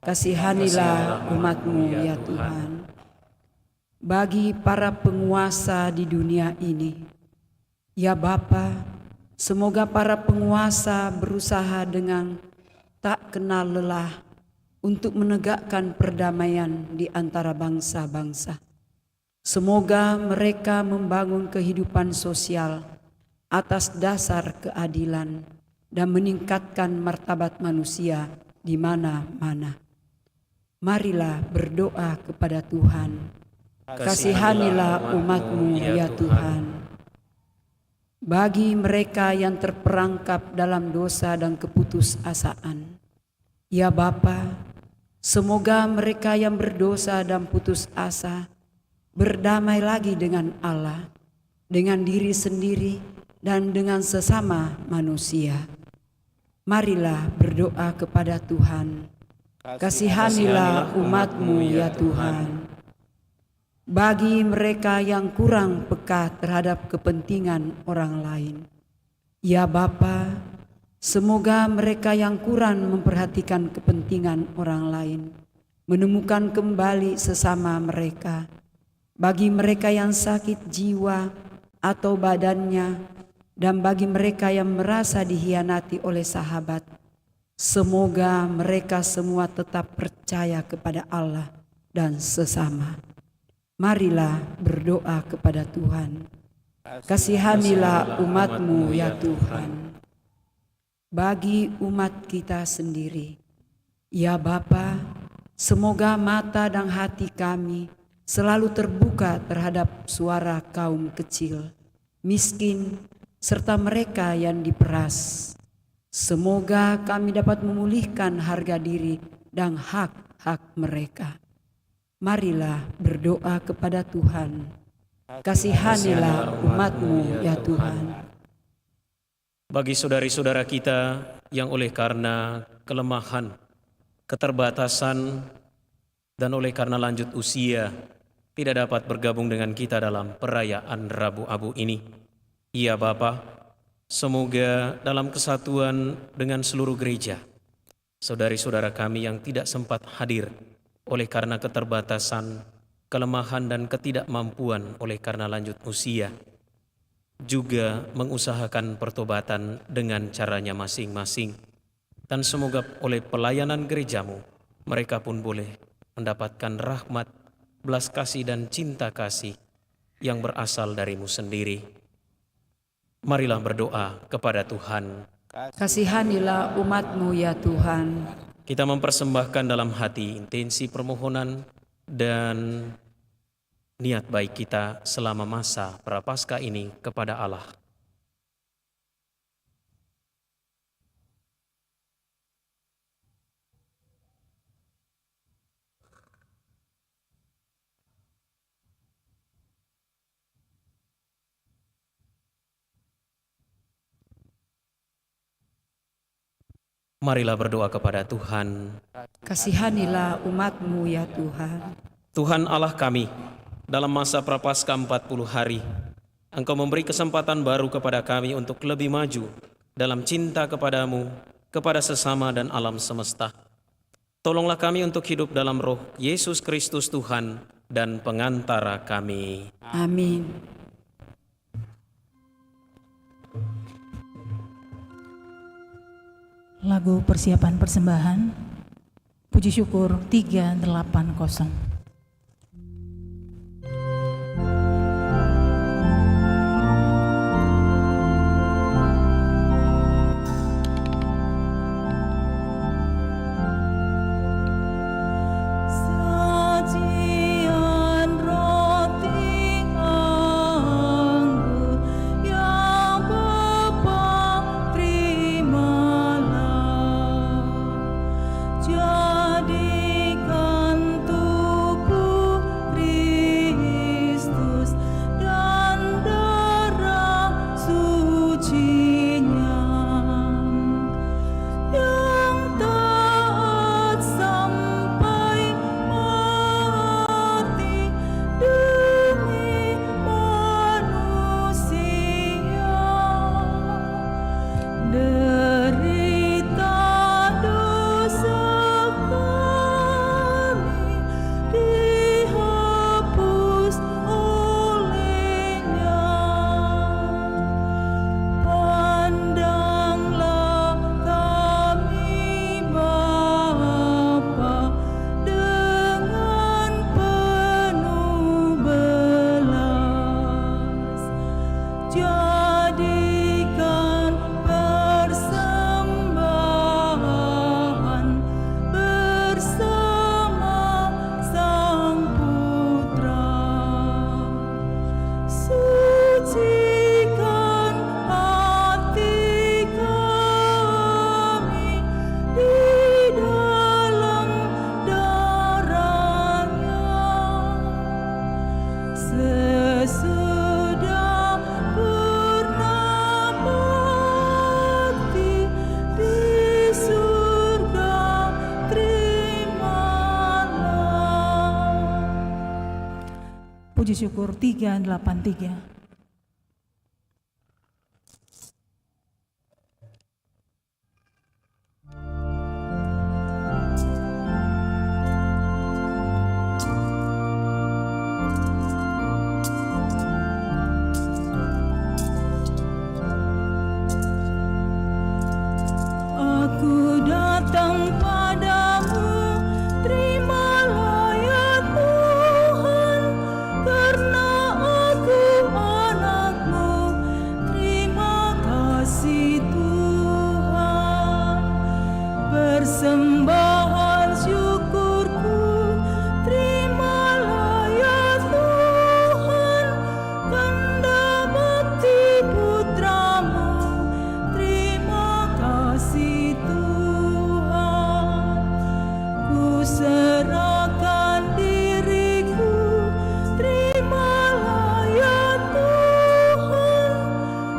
Kasihanilah umat-Mu, ya Tuhan. Bagi para penguasa di dunia ini, ya Bapa, semoga para penguasa berusaha dengan tak kenal lelah untuk menegakkan perdamaian di antara bangsa-bangsa. Semoga mereka membangun kehidupan sosial atas dasar keadilan dan meningkatkan martabat manusia di mana-mana. Marilah berdoa kepada Tuhan. Kasihanilah umat-Mu, ya Tuhan. Bagi mereka yang terperangkap dalam dosa dan keputusasaan, ya Bapa, semoga mereka yang berdosa dan putus asa berdamai lagi dengan Allah, dengan diri sendiri, dan dengan sesama manusia. Marilah berdoa kepada Tuhan. Kasihanilah umat-Mu, ya Tuhan. Bagi mereka yang kurang peka terhadap kepentingan orang lain, ya Bapa, semoga mereka yang kurang memperhatikan kepentingan orang lain menemukan kembali sesama mereka. Bagi mereka yang sakit jiwa atau badannya, dan bagi mereka yang merasa dihianati oleh sahabat, semoga mereka semua tetap percaya kepada Allah dan sesama. Marilah berdoa kepada Tuhan. Kasihanilah umat-Mu, ya Tuhan. Bagi umat kita sendiri, ya Bapa, semoga mata dan hati kami selalu terbuka terhadap suara kaum kecil, miskin, serta mereka yang diperas. Semoga kami dapat memulihkan harga diri dan hak-hak mereka. Marilah berdoa kepada Tuhan. Kasihanilah umat-Mu, ya Tuhan. Bagi saudari-saudara kita yang oleh karena kelemahan, keterbatasan, dan oleh karena lanjut usia tidak dapat bergabung dengan kita dalam perayaan Rabu Abu ini, ya Bapa, semoga dalam kesatuan dengan seluruh gereja, saudari-saudara kami yang tidak sempat hadir oleh karena keterbatasan, kelemahan, dan ketidakmampuan oleh karena lanjut usia, juga mengusahakan pertobatan dengan caranya masing-masing. Dan semoga oleh pelayanan gereja-Mu, mereka pun boleh mendapatkan rahmat, belas kasih, dan cinta kasih yang berasal dari-Mu sendiri. Marilah berdoa kepada Tuhan. Kasihanilah umat-Mu, ya Tuhan. Kita mempersembahkan dalam hati intensi permohonan dan niat baik kita selama masa Prapaskah ini kepada Allah. Marilah berdoa kepada Tuhan. Kasihanilah umat-Mu, ya Tuhan. Tuhan Allah kami, dalam masa prapaskah 40 hari, Engkau memberi kesempatan baru kepada kami untuk lebih maju dalam cinta kepadamu, kepada sesama dan alam semesta. Tolonglah kami untuk hidup dalam roh Yesus Kristus Tuhan dan pengantara kami. Amin. Lagu persiapan persembahan, puji syukur 380. Sajian roti anggur yang Bapa terimalah, jadikan tubuh Kristus dan darah suci-Nya yang taat sampai mati demi manusia. Derita dosa kami dihapus oleh-Nya. Pandanglah kami Bapa dengan penuh belas, jadikan persembahan bersama Sang Putra. Sucikan hati kami di dalam darah-Nya. Sesudah purna bakti di surga, terimalah. Puji syukur 383. Aku datang padamu, terimalah ya Tuhan, karena aku anak-Mu. Terima kasih Tuhan. Persembahan syukurku, terimalah ya Tuhan, tanda bakti putra-Mu. Terima kasih Tuhan. Ku serahkan diriku, terimalah ya Tuhan.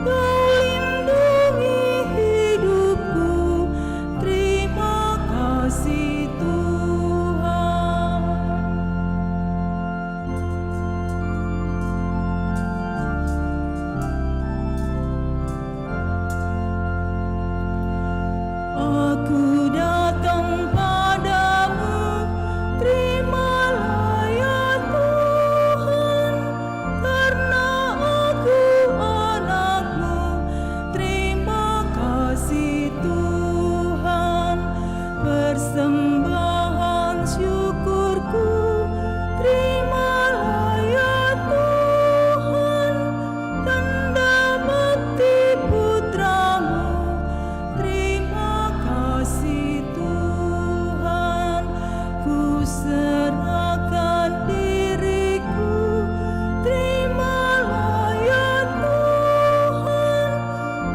Kau lindungi hidupku, terima kasih Tuhan. Aku datang padamu, terimalah ya Tuhan, karena aku anak-Mu. Terima kasih Tuhan. Persembahan syukurku, terimalah ya Tuhan, tanda bakti putra-Mu. Terima kasih Tuhan. Ku serahkan diriku, terimalah ya Tuhan.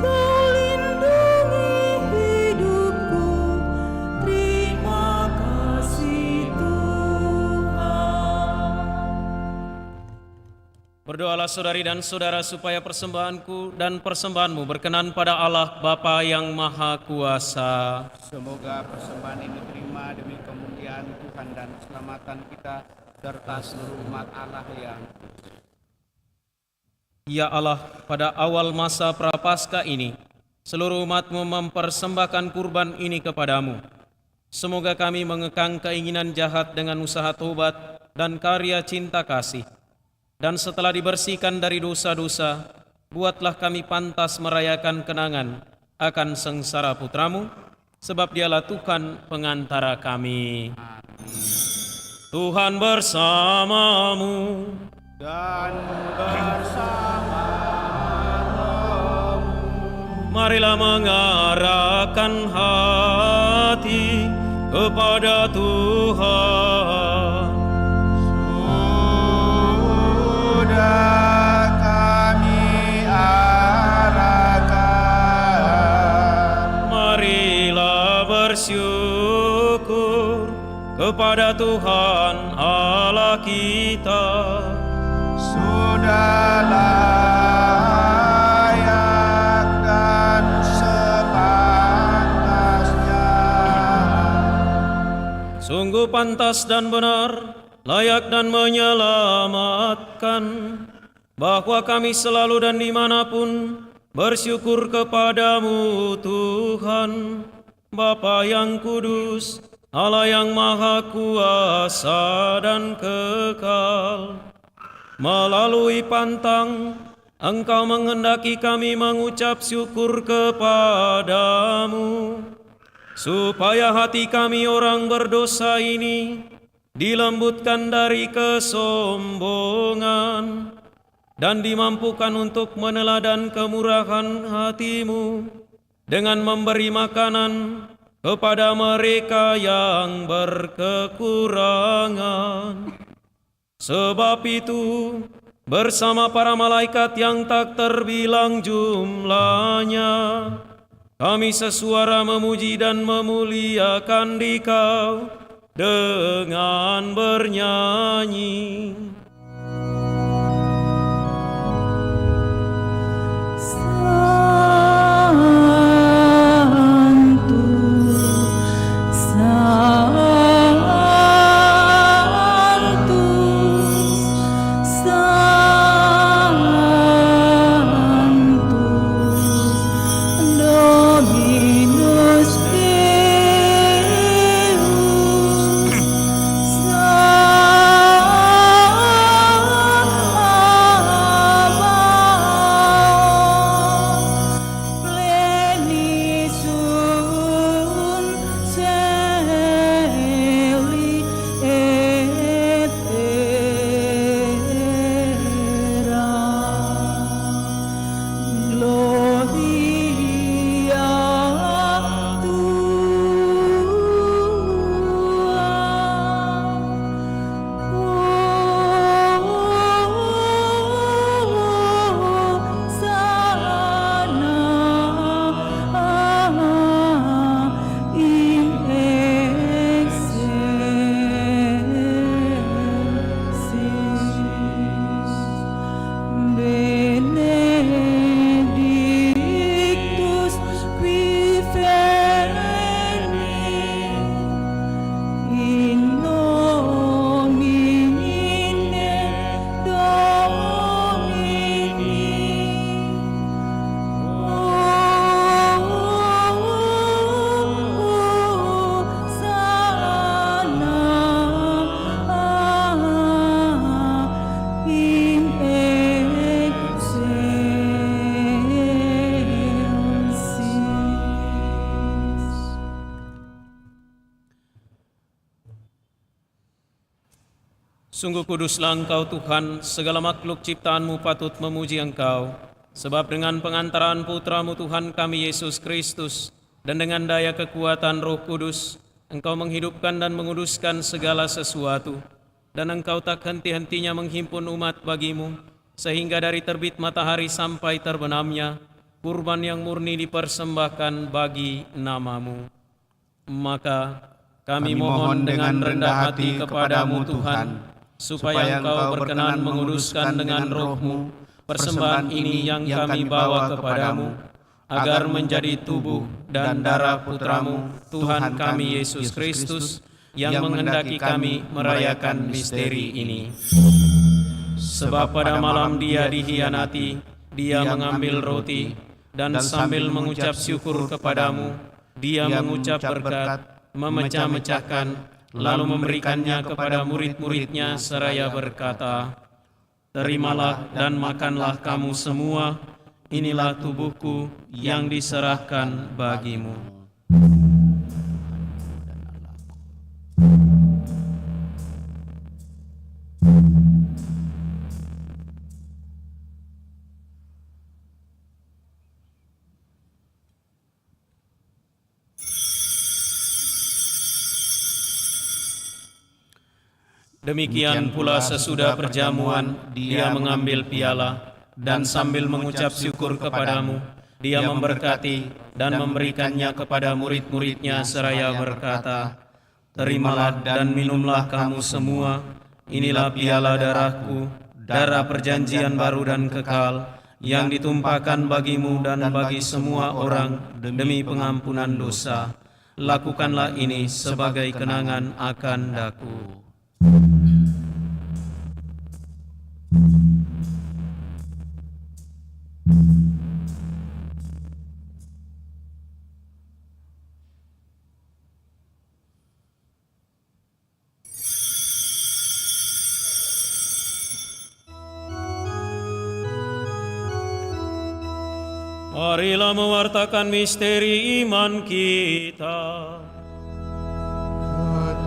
Kau lindungi hidupku, terima kasih Tuhan. Berdoalah saudari dan saudara supaya persembahanku dan persembahanmu berkenan pada Allah Bapa yang Maha Kuasa. Semoga persembahan ini diterima demi kemuliaan Tuhan dan keselamatan kita serta seluruh umat Allah yang Ya Allah, pada awal masa Prapaskah ini, seluruh umat-Mu mempersembahkan kurban ini kepadamu. Semoga kami mengekang keinginan jahat dengan usaha tobat dan karya cinta kasih. Dan setelah dibersihkan dari dosa-dosa, buatlah kami pantas merayakan kenangan akan sengsara Putra-Mu, sebab Dialah Tuhan pengantara kami. Tuhan bersamamu. dan bersama Marilah mengarahkan hati kepada Tuhan. sudah kami arahkan. Marilah bersyukur kepada Tuhan Allah kita. Sudah layak dan sepantasnya. Sungguh pantas dan benar, layak dan menyelamatkan, bahwa kami selalu dan dimanapun bersyukur kepadamu Tuhan, Bapa yang kudus, Allah yang maha kuasa dan kekal. Melalui pantang, Engkau menghendaki kami mengucap syukur kepadamu, supaya hati kami orang berdosa ini dilembutkan dari kesombongan dan dimampukan untuk meneladan kemurahan hati-Mu dengan memberi makanan kepada mereka yang berkekurangan. Sebab itu, bersama para malaikat yang tak terbilang jumlahnya, kami sesuara memuji dan memuliakan Dikau dengan bernyanyi. Sungguh kuduslah Engkau Tuhan, segala makhluk ciptaan-Mu patut memuji Engkau. Sebab dengan pengantaran Putra-Mu Tuhan kami Yesus Kristus, dan dengan daya kekuatan Roh Kudus, Engkau menghidupkan dan menguduskan segala sesuatu. Dan Engkau tak henti-hentinya menghimpun umat bagi-Mu, sehingga dari terbit matahari sampai terbenamnya, kurban yang murni dipersembahkan bagi nama-Mu. Maka kami mohon dengan rendah hati kepadamu Tuhan, supaya Engkau berkenan menguduskan dengan Roh-Mu persembahan ini yang kami bawa kepadamu, agar menjadi tubuh dan darah Putra-Mu, Tuhan kami Yesus Kristus, yang menghendaki kami merayakan misteri ini. Sebab pada malam dia dihianati, dia mengambil roti, dan sambil mengucap syukur kepadamu, dia mengucap berkat, memecah-mecahkan, lalu memberikannya kepada murid-muridnya seraya berkata, "Terimalah dan makanlah kamu semua, inilah tubuhku yang diserahkan bagimu." Demikian pula sesudah perjamuan, dia mengambil piala, dan sambil mengucap syukur kepadamu, dia memberkati dan memberikannya kepada murid-muridnya seraya berkata, "Terimalah dan minumlah kamu semua, inilah piala darahku, darah perjanjian baru dan kekal, yang ditumpahkan bagimu dan bagi semua orang demi pengampunan dosa. Lakukanlah ini sebagai kenangan akan daku." Marilah mewartakan misteri iman kita.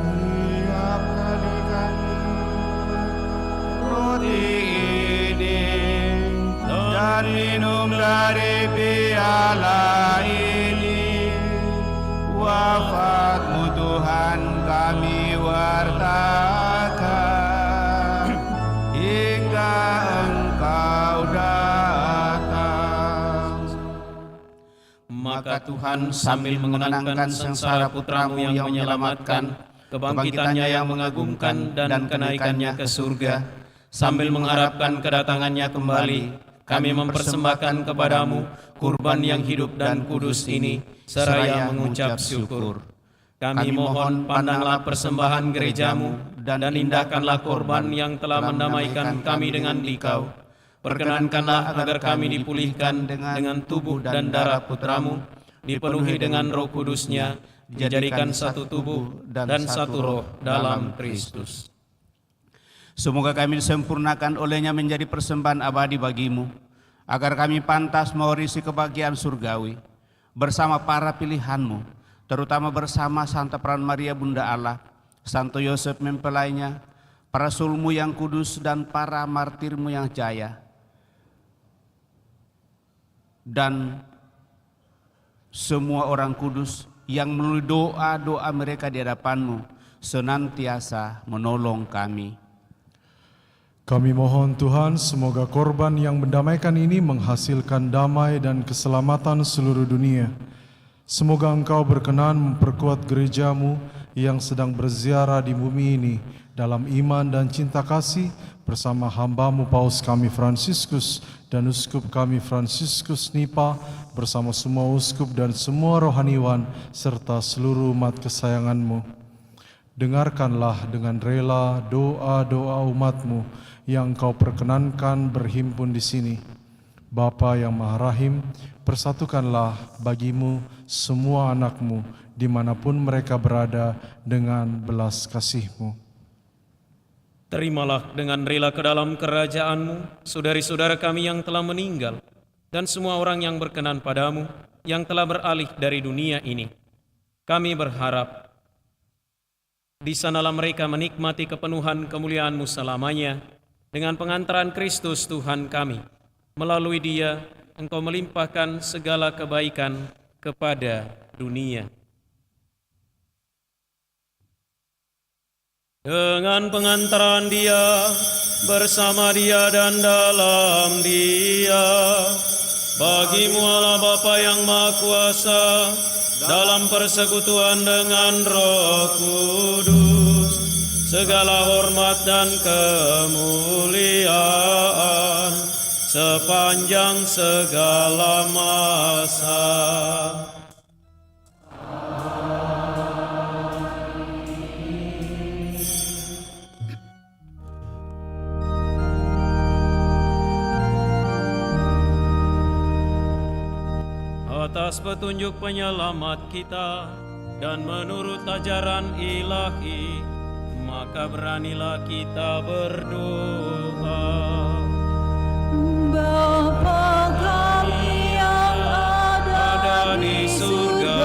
Setiap kali kami roti ini dan minum dari piala ini, wafat-Mu Tuhan kami wartakan hingga Engkau datang. Maka Tuhan sambil mengenangkan sengsara putra-Mu yang menyelamatkan, kebangkitannya yang mengagumkan dan kenaikannya ke surga, sambil mengharapkan kedatangannya kembali, kami mempersembahkan kepadamu kurban yang hidup dan kudus ini, seraya mengucap syukur. Kami mohon pandanglah persembahan gerejamu, dan indahkanlah korban yang telah mendamaikan kami dengan Dikau. Perkenankanlah agar kami dipulihkan dengan tubuh dan darah putra-Mu, dipenuhi dengan Roh Kudus-Nya, dijadikan satu tubuh dan satu roh dalam Kristus. Semoga kami disempurnakan olehnya menjadi persembahan abadi bagimu, agar kami pantas mewarisi kebahagiaan surgawi, bersama para pilihan-Mu, terutama bersama Santa Peran Maria Bunda Allah, Santo Yosef mempelainya, para sulmu yang kudus dan para martir-Mu yang jaya, dan semua orang kudus yang melalui doa-doa mereka di hadapan-Mu senantiasa menolong kami. Kami mohon Tuhan, semoga korban yang mendamaikan ini menghasilkan damai dan keselamatan seluruh dunia. Semoga Engkau berkenan memperkuat gereja-Mu yang sedang berziarah di bumi ini dalam iman dan cinta kasih bersama hamba-Mu Paus kami Fransiskus dan Uskup kami Fransiskus Nipa, bersama semua uskup dan semua rohaniwan serta seluruh umat kesayangan-Mu. Dengarkanlah dengan rela doa-doa umat-Mu yang Engkau perkenankan berhimpun di sini. Bapa yang Maha Rahim, persatukanlah bagimu semua anak-Mu dimanapun mereka berada dengan belas kasih-Mu. Terimalah dengan rela ke dalam kerajaan-Mu saudari-saudara kami yang telah meninggal, dan semua orang yang berkenan padamu, yang telah beralih dari dunia ini. Kami berharap di sanalah mereka menikmati kepenuhan kemuliaan-Mu selamanya, dengan pengantaran Kristus Tuhan kami. Melalui Dia, Engkau melimpahkan segala kebaikan kepada dunia. Dengan pengantaran Dia, bersama Dia dan dalam Dia, bagimu Allah Bapa yang Maha Kuasa, dalam persekutuan dengan Roh Kudus, segala hormat dan kemuliaan sepanjang segala masa. atas petunjuk penyelamat kita dan menurut ajaran ilahi, maka beranilah kita berdoa. Bapa kami yang ada di surga,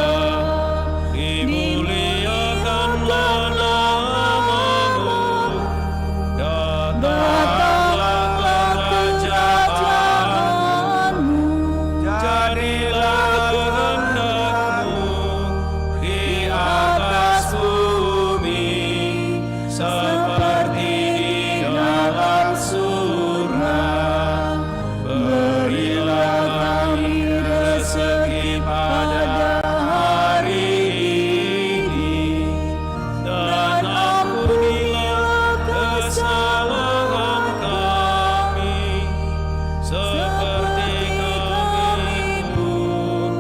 dimuliakanlah namamu, datanglah kerajaanmu, jadilah kehendakmu di atas bumi seperti di dalam surga. Berilah kami rezeki pada hari ini, dan ampunilah kesalahan kami, seperti kami pun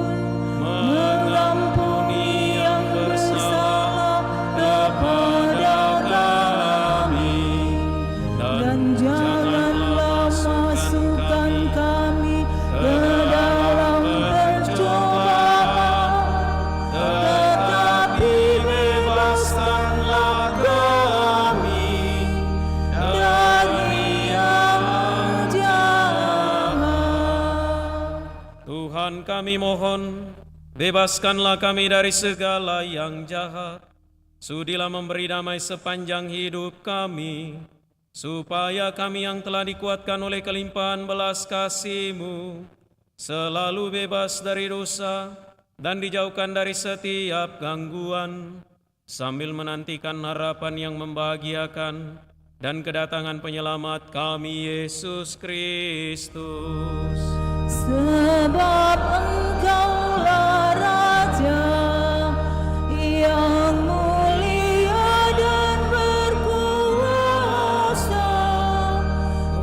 mengampuni yang bersalah kepada kami, dan janganlah masukkan kami ke dalam pencobaan, tetapi bebaskanlah kami dari yang jahat. Tuhan kami mohon, bebaskanlah kami dari segala yang jahat. Sudilah memberi damai sepanjang hidup kami, supaya kami yang telah dikuatkan oleh kelimpahan belas kasih-Mu selalu bebas dari dosa dan dijauhkan dari setiap gangguan, sambil menantikan harapan yang membahagiakan dan kedatangan penyelamat kami, Yesus Kristus. Sebab Engkaulah Raja yang mulia dan berkuasa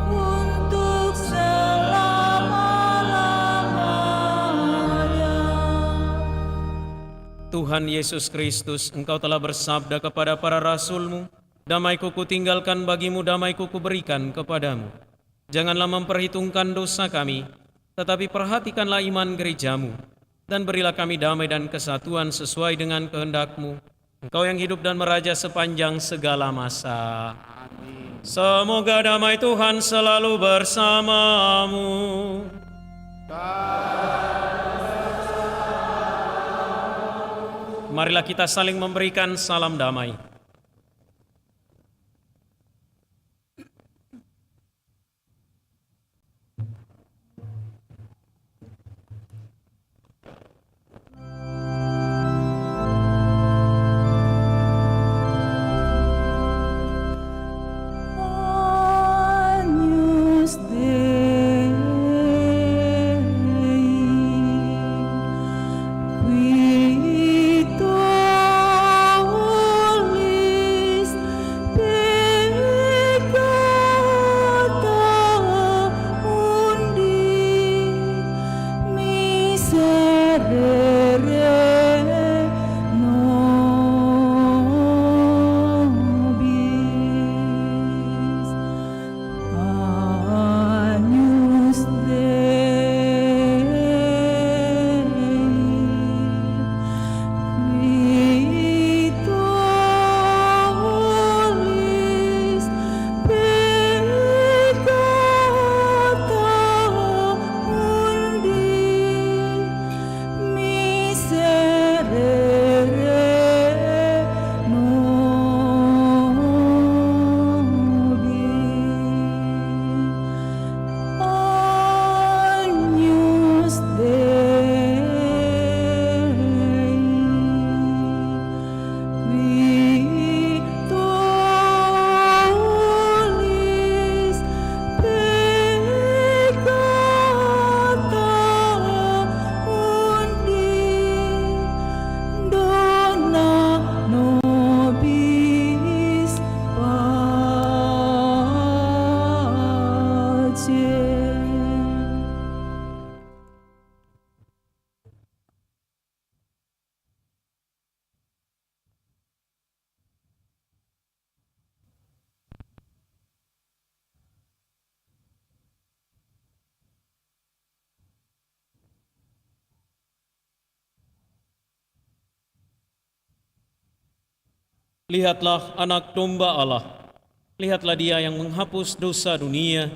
untuk selama-lamanya. Tuhan Yesus Kristus, Engkau telah bersabda kepada para rasul-Mu, damai-Ku kutinggalkan bagimu, damai-Ku kuberikan kepadamu. Janganlah memperhitungkan dosa kami, tetapi perhatikanlah iman gereja-Mu, dan berilah kami damai dan kesatuan sesuai dengan kehendak-Mu. Engkau yang hidup dan meraja sepanjang segala masa. Semoga damai Tuhan selalu bersamamu. Marilah kita saling memberikan salam damai. Agnus Dei, qui tollis peccata mundi, miserere nobis. Agnus Dei, qui tollis peccata mundi, Lihatlah anak domba Allah. Lihatlah dia yang menghapus dosa dunia.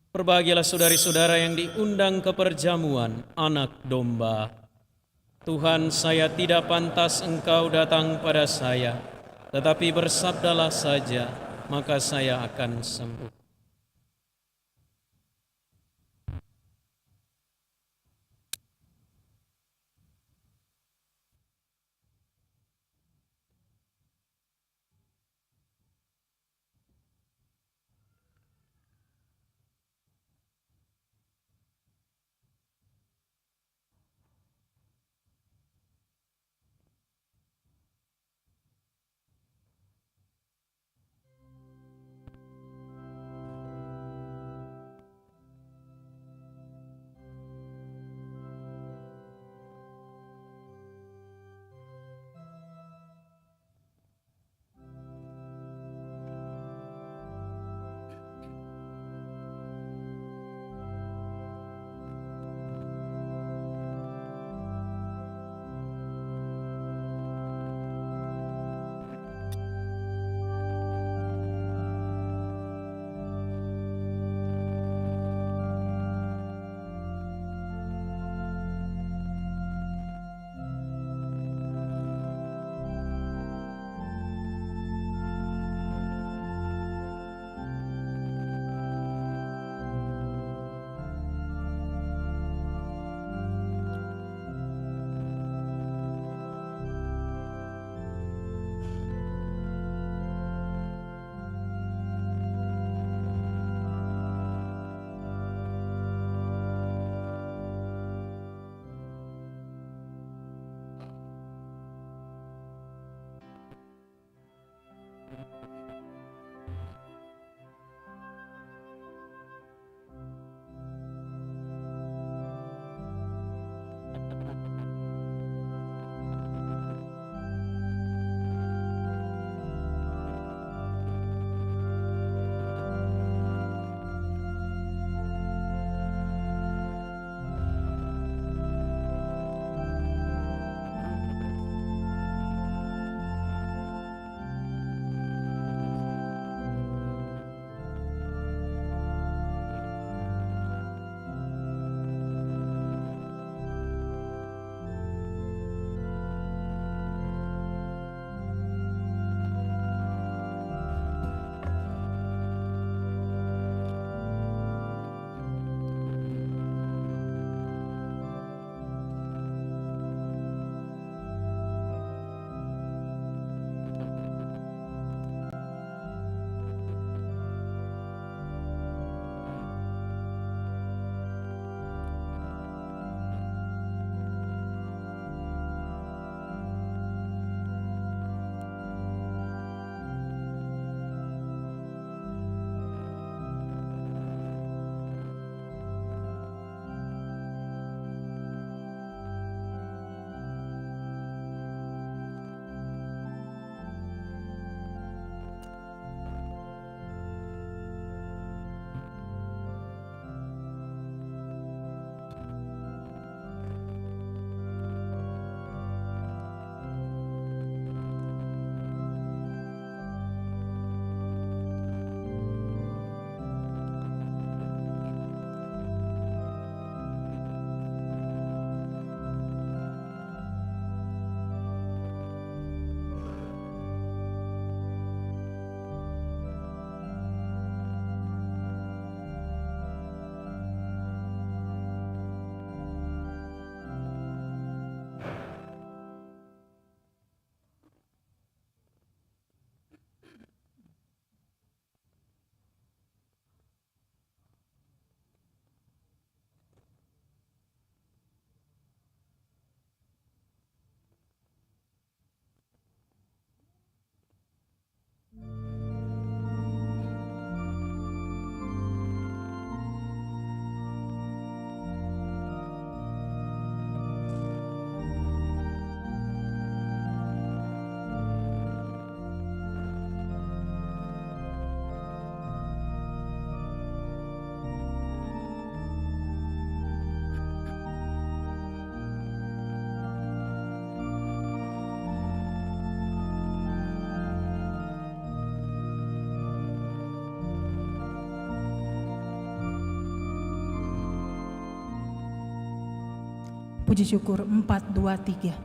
Berbahagialah saudari-saudara yang diundang ke perjamuan anak domba. Tuhan, saya tidak pantas Engkau datang pada saya, tetapi bersabdalah saja, maka saya akan sembuh. Puji syukur 423.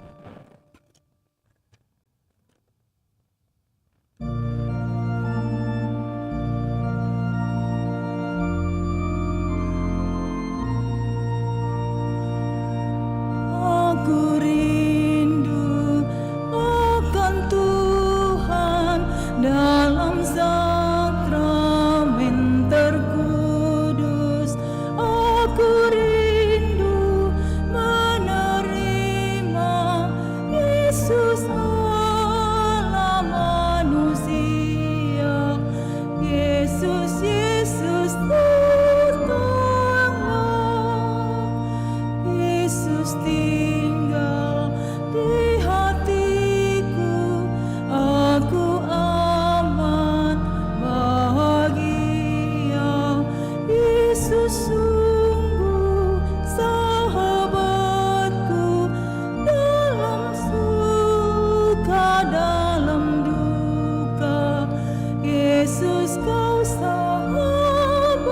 Aku rindu akan Tuhan dalam sakramen terkudus. Aku rindu menerima Yesus Allah manusia. Yesus, Yesus datanglah. Yesus tinggal di hatiku, aku aman bahagia. Yesus sungguh sahabatku, dalam suka dalam duka. Yesus kau sahabatku.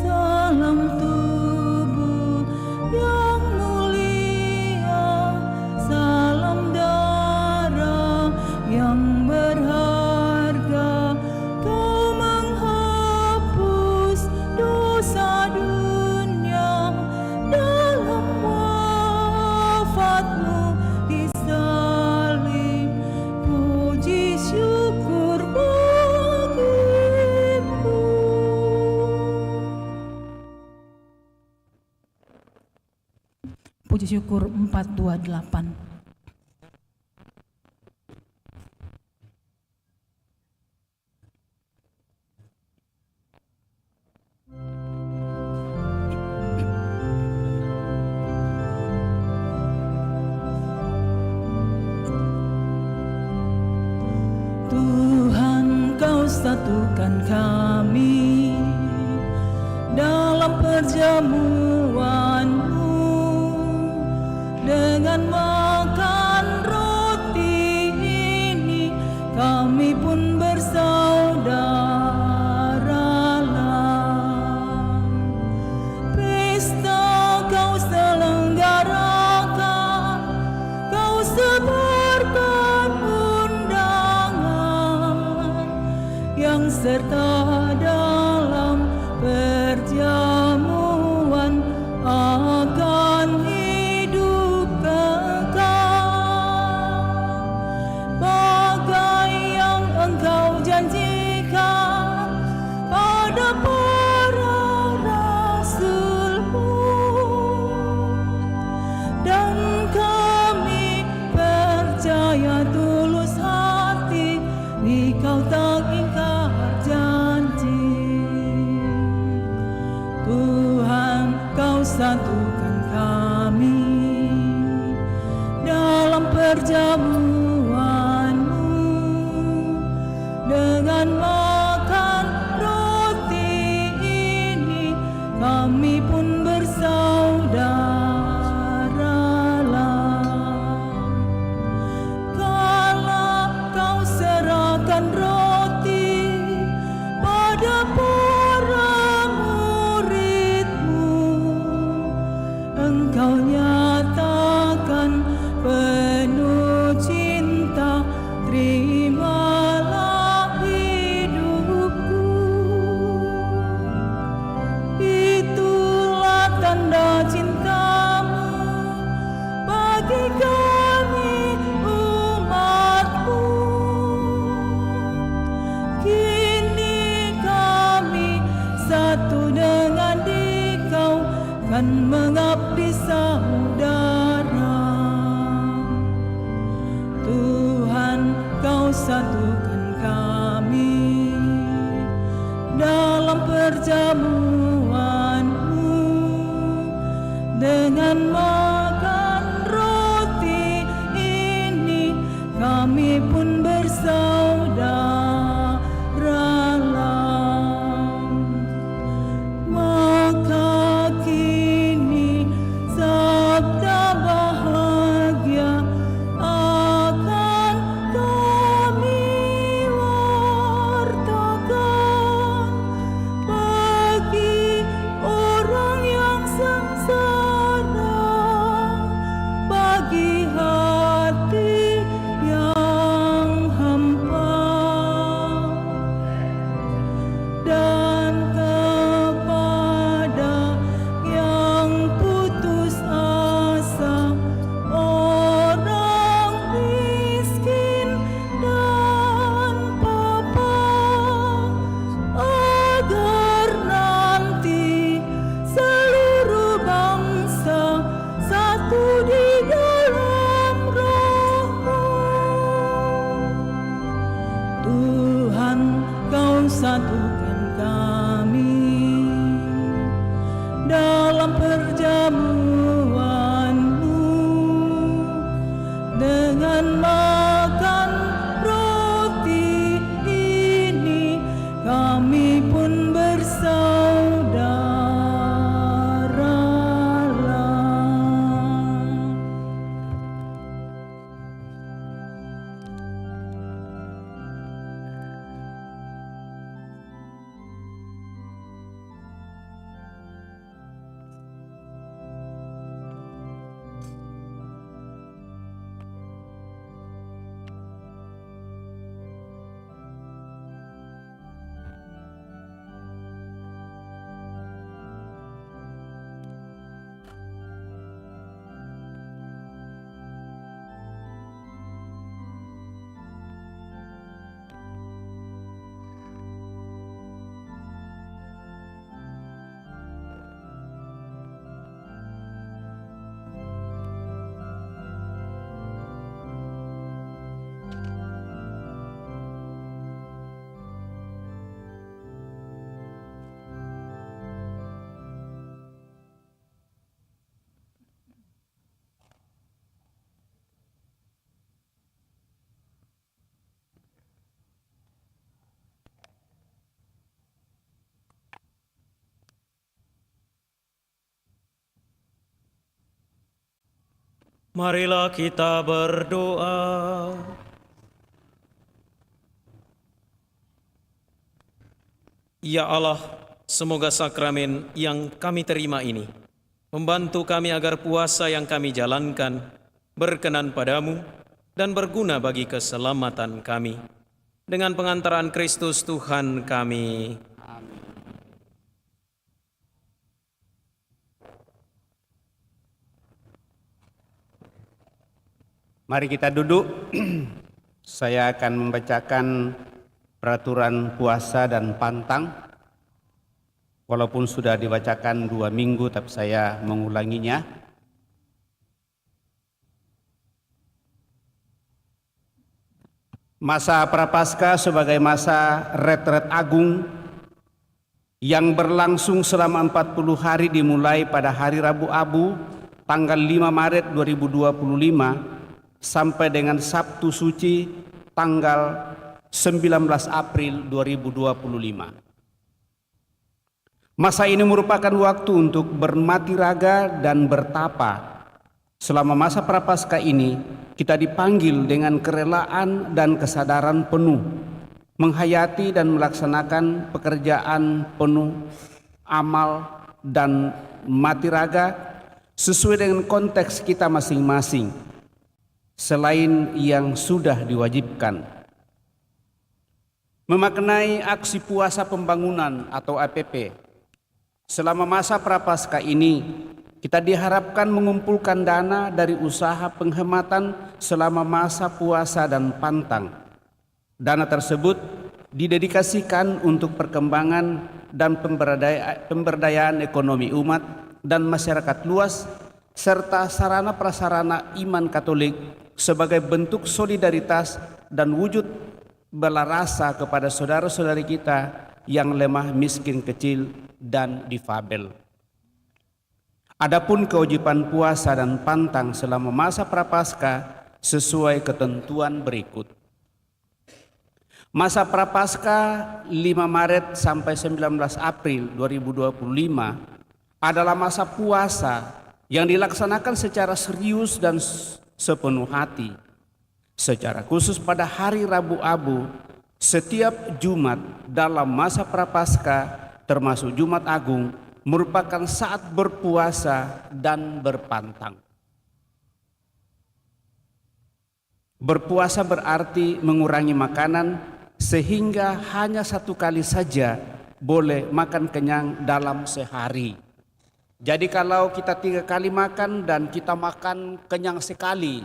Salam tubuh yang mulia, salam darah yang berharga. Kau menghapus dosa dunia, dalam wafatmu disalib. Puji syukur bagimu. Puji syukur 428. Tuhan, kau satukan kami dalam perjamuan-Mu. Dengan makan roti ini, kami pun bersaudaralah. Pesta kau selenggarakan, kau sebarkan undangan yang serta dalam perjamuan akan hidup kekal. Bagai yang Engkau janjikan pada para rasul-Mu, dan kami percaya tulus hati Engkau tak ingkar janji. Tuhan, kau satukan kami dalam perjamuan-Mu. Dengan makan roti ini, kami pun bersaudaralah. Kala kau serahkan roti pada para murid-Mu, Engkau nyatakan penuh cinta, terimalah hidupku. Itulah tanda cinta-Mu bagi kami umat-Mu. Kini kami satu dengan Dikau, kan mengabdi saudara. Tuhan, kau satukan kami dalam perjamuan-Mu. Dengan makan roti ini, kami pun bersaudaralah. Maka kini sabda bahagia akan kami wartakan bagi orang yang Marilah kita berdoa. Ya Allah, semoga sakramen yang kami terima ini membantu kami agar puasa yang kami jalankan berkenan padamu dan berguna bagi keselamatan kami. Dengan pengantaran Kristus Tuhan kami. Mari kita duduk. Saya akan membacakan peraturan puasa dan pantang. Walaupun sudah dibacakan 2 minggu, tapi saya mengulanginya. Masa Prapaskah sebagai masa retret agung yang berlangsung selama 40 hari dimulai pada hari Rabu Abu tanggal 5 Maret 2025 sampai dengan Sabtu Suci tanggal 19 April 2025. Masa ini merupakan waktu untuk bermati raga dan bertapa. Selama masa Prapaskah ini, kita dipanggil dengan kerelaan dan kesadaran penuh, menghayati dan melaksanakan pekerjaan penuh amal dan mati raga sesuai dengan konteks kita masing-masing, selain yang sudah diwajibkan. Memaknai aksi puasa pembangunan atau APP. Selama masa Prapaskah ini, kita diharapkan mengumpulkan dana dari usaha penghematan selama masa puasa dan pantang. Dana tersebut didedikasikan untuk perkembangan dan pemberdayaan ekonomi umat dan masyarakat luas, serta sarana prasarana iman Katolik sebagai bentuk solidaritas dan wujud bela rasa kepada saudara-saudari kita yang lemah, miskin, kecil, dan difabel. Adapun kewajiban puasa dan pantang selama masa Prapaskah sesuai ketentuan berikut. Masa Prapaskah 5 Maret sampai 19 April 2025 adalah masa puasa yang dilaksanakan secara serius dan sepenuh hati. Secara khusus pada hari Rabu Abu, setiap Jumat dalam masa Prapaskah termasuk Jumat Agung merupakan saat berpuasa dan berpantang. Berpuasa berarti mengurangi makanan sehingga hanya 1 kali saja boleh makan kenyang dalam sehari. Jadi kalau kita 3 kali makan dan kita makan kenyang sekali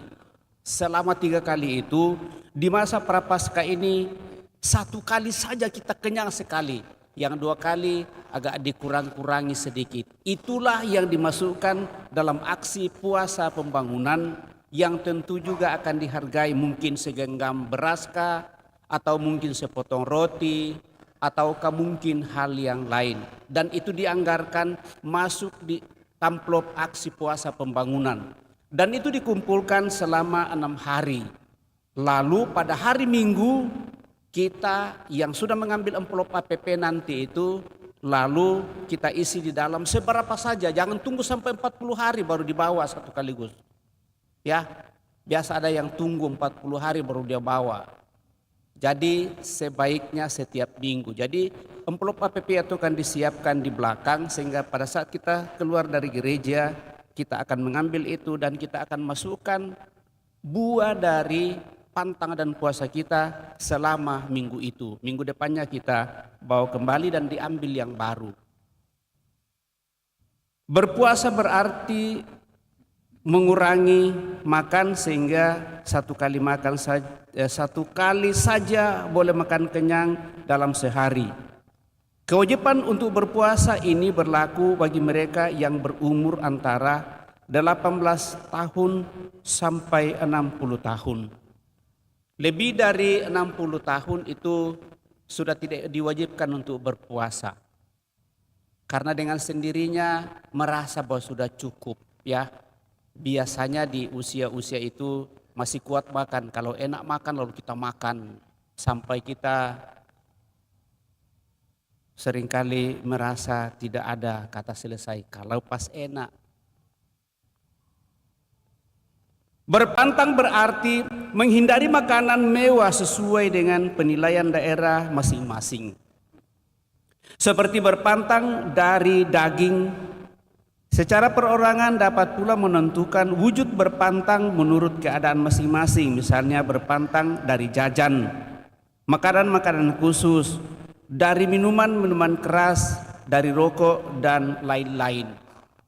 selama 3 kali itu, di masa Prapaskah ini 1 kali saja kita kenyang sekali. Yang 2 kali agak dikurang-kurangi sedikit. Itulah yang dimasukkan dalam aksi puasa pembangunan yang tentu juga akan dihargai, mungkin segenggam beraskah, atau mungkin sepotong roti, ataukah mungkin hal yang lain. Dan itu dianggarkan masuk di amplop aksi puasa pembangunan. Dan itu dikumpulkan selama 6 hari. Lalu pada hari Minggu, kita yang sudah mengambil amplop APP nanti itu, lalu kita isi di dalam seberapa saja, jangan tunggu sampai 40 hari baru dibawa satu kaligus. Ya, biasa ada yang tunggu 40 hari baru dia bawa. Jadi sebaiknya setiap minggu. Jadi amplop APP itu akan disiapkan di belakang sehingga pada saat kita keluar dari gereja, kita akan mengambil itu dan kita akan masukkan buah dari pantang dan puasa kita selama minggu itu. Minggu depannya kita bawa kembali dan diambil yang baru. Berpuasa berarti mengurangi makan sehingga 1 kali makan saja, 1 kali saja boleh makan kenyang dalam sehari. Kewajiban untuk berpuasa ini berlaku bagi mereka yang berumur antara 18 tahun sampai 60 tahun. Lebih dari 60 tahun itu sudah tidak diwajibkan untuk berpuasa. Karena dengan sendirinya merasa bahwa sudah cukup, ya. Biasanya di usia-usia itu masih kuat makan. Kalau enak makan lalu kita makan sampai kita seringkali merasa tidak ada kata selesai. Kalau pas enak Berpantang berarti menghindari makanan mewah sesuai dengan penilaian daerah masing-masing. Seperti berpantang dari daging, secara perorangan dapat pula menentukan wujud berpantang menurut keadaan masing-masing. Misalnya berpantang dari jajan, makanan-makanan khusus, dari minuman-minuman keras, dari rokok, dan lain-lain.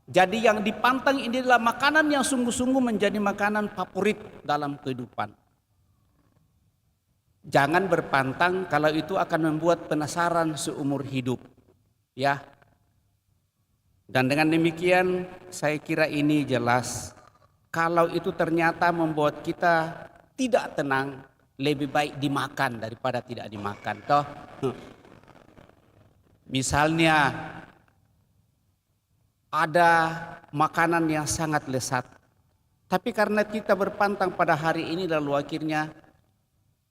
Jadi yang dipantang ini adalah makanan yang sungguh-sungguh menjadi makanan favorit dalam kehidupan. Jangan berpantang kalau itu akan membuat penasaran seumur hidup. Ya. Dan dengan demikian saya kira ini jelas. Kalau itu ternyata membuat kita tidak tenang, lebih baik dimakan daripada tidak dimakan. Toh. Misalnya ada makanan yang sangat lezat, tapi karena kita berpantang pada hari ini lalu akhirnya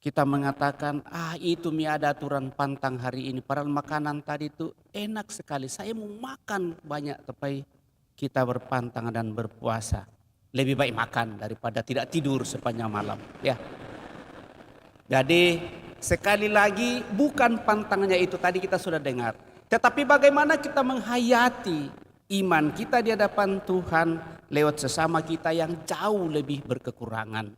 kita mengatakan, itu mi ada aturan pantang hari ini, padahal makanan tadi itu enak sekali, saya mau makan banyak, tapi kita berpantang dan berpuasa. Lebih baik makan daripada tidak tidur sepanjang malam. Ya. Jadi sekali lagi bukan pantangnya itu tadi kita sudah dengar, tetapi bagaimana kita menghayati iman kita di hadapan Tuhan lewat sesama kita yang jauh lebih berkekurangan.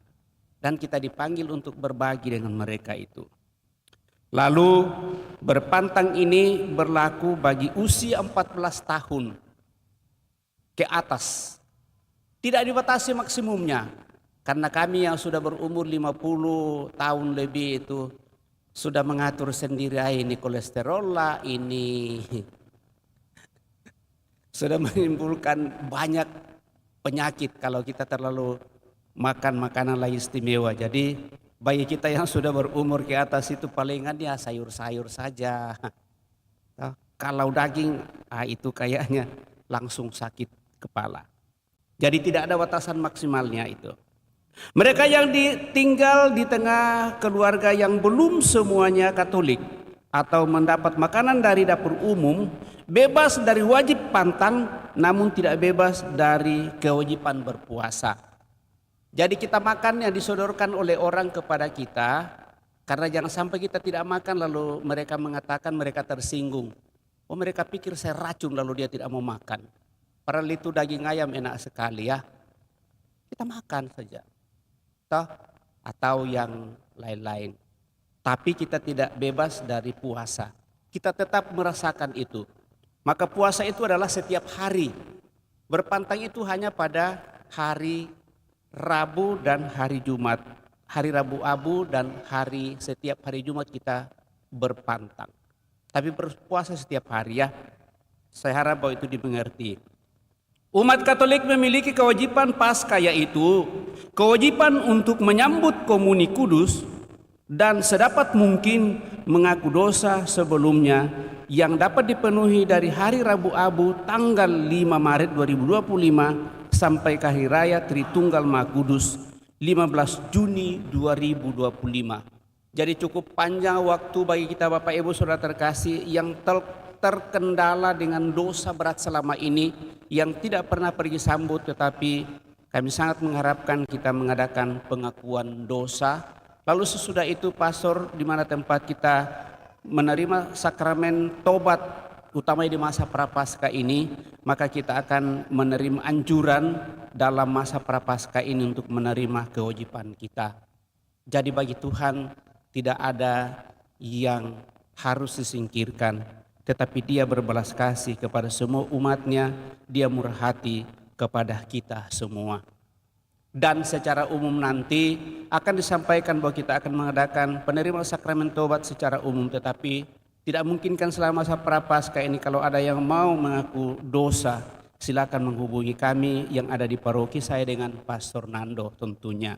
Dan kita dipanggil untuk berbagi dengan mereka itu. Lalu berpantang ini berlaku bagi usia 14 tahun ke atas. Tidak dibatasi maksimumnya. Karena kami yang sudah berumur 50 tahun lebih itu sudah mengatur sendiri, ini kolesterol lah, ini sudah menimbulkan banyak penyakit kalau kita terlalu makan makanan lain istimewa. Jadi bagi kita yang sudah berumur ke atas itu palingan ya sayur-sayur saja. Kalau daging itu kayaknya langsung sakit kepala. Jadi tidak ada batasan maksimalnya itu. Mereka yang tinggal di tengah keluarga yang belum semuanya Katolik atau mendapat makanan dari dapur umum, bebas dari wajib pantang, namun tidak bebas dari kewajiban berpuasa. Jadi kita makan yang disodorkan oleh orang kepada kita, karena jangan sampai kita tidak makan lalu mereka mengatakan mereka tersinggung. Oh, mereka pikir saya racun lalu dia tidak mau makan. Padahal itu daging ayam enak sekali ya. Kita makan saja. Atau yang lain-lain. Tapi kita tidak bebas dari puasa. Kita tetap merasakan itu. Maka puasa itu adalah setiap hari. Berpantang itu hanya pada hari Rabu dan hari Jumat. Hari Rabu Abu dan setiap hari Jumat kita berpantang. Tapi berpuasa setiap hari ya. Saya harap bahwa itu dimengerti. Umat Katolik memiliki kewajiban Paskah, yaitu kewajiban untuk menyambut komuni kudus dan sedapat mungkin mengaku dosa sebelumnya yang dapat dipenuhi dari hari Rabu Abu tanggal 5 Maret 2025 sampai ke Hari Raya Tritunggal Maha Kudus 15 Juni 2025. Jadi cukup panjang waktu bagi kita Bapak Ibu Saudara terkasih yang terkendala dengan dosa berat selama ini, yang tidak pernah pergi sambut, tetapi kami sangat mengharapkan kita mengadakan pengakuan dosa. Lalu sesudah itu pastor di mana tempat kita menerima sakramen tobat, utamanya di masa Prapaskah ini, maka kita akan menerima anjuran dalam masa Prapaskah ini untuk menerima kewajiban kita. Jadi bagi Tuhan tidak ada yang harus disingkirkan, tetapi Dia berbelas kasih kepada semua umatnya, Dia murah hati kepada kita semua. Dan secara umum nanti akan disampaikan bahwa kita akan mengadakan penerimaan sakramen tobat secara umum, tetapi tidak mungkinkan selama masa Prapaskah ini. Kalau ada yang mau mengaku dosa, silakan menghubungi kami yang ada di paroki saya dengan Pastor Nando tentunya.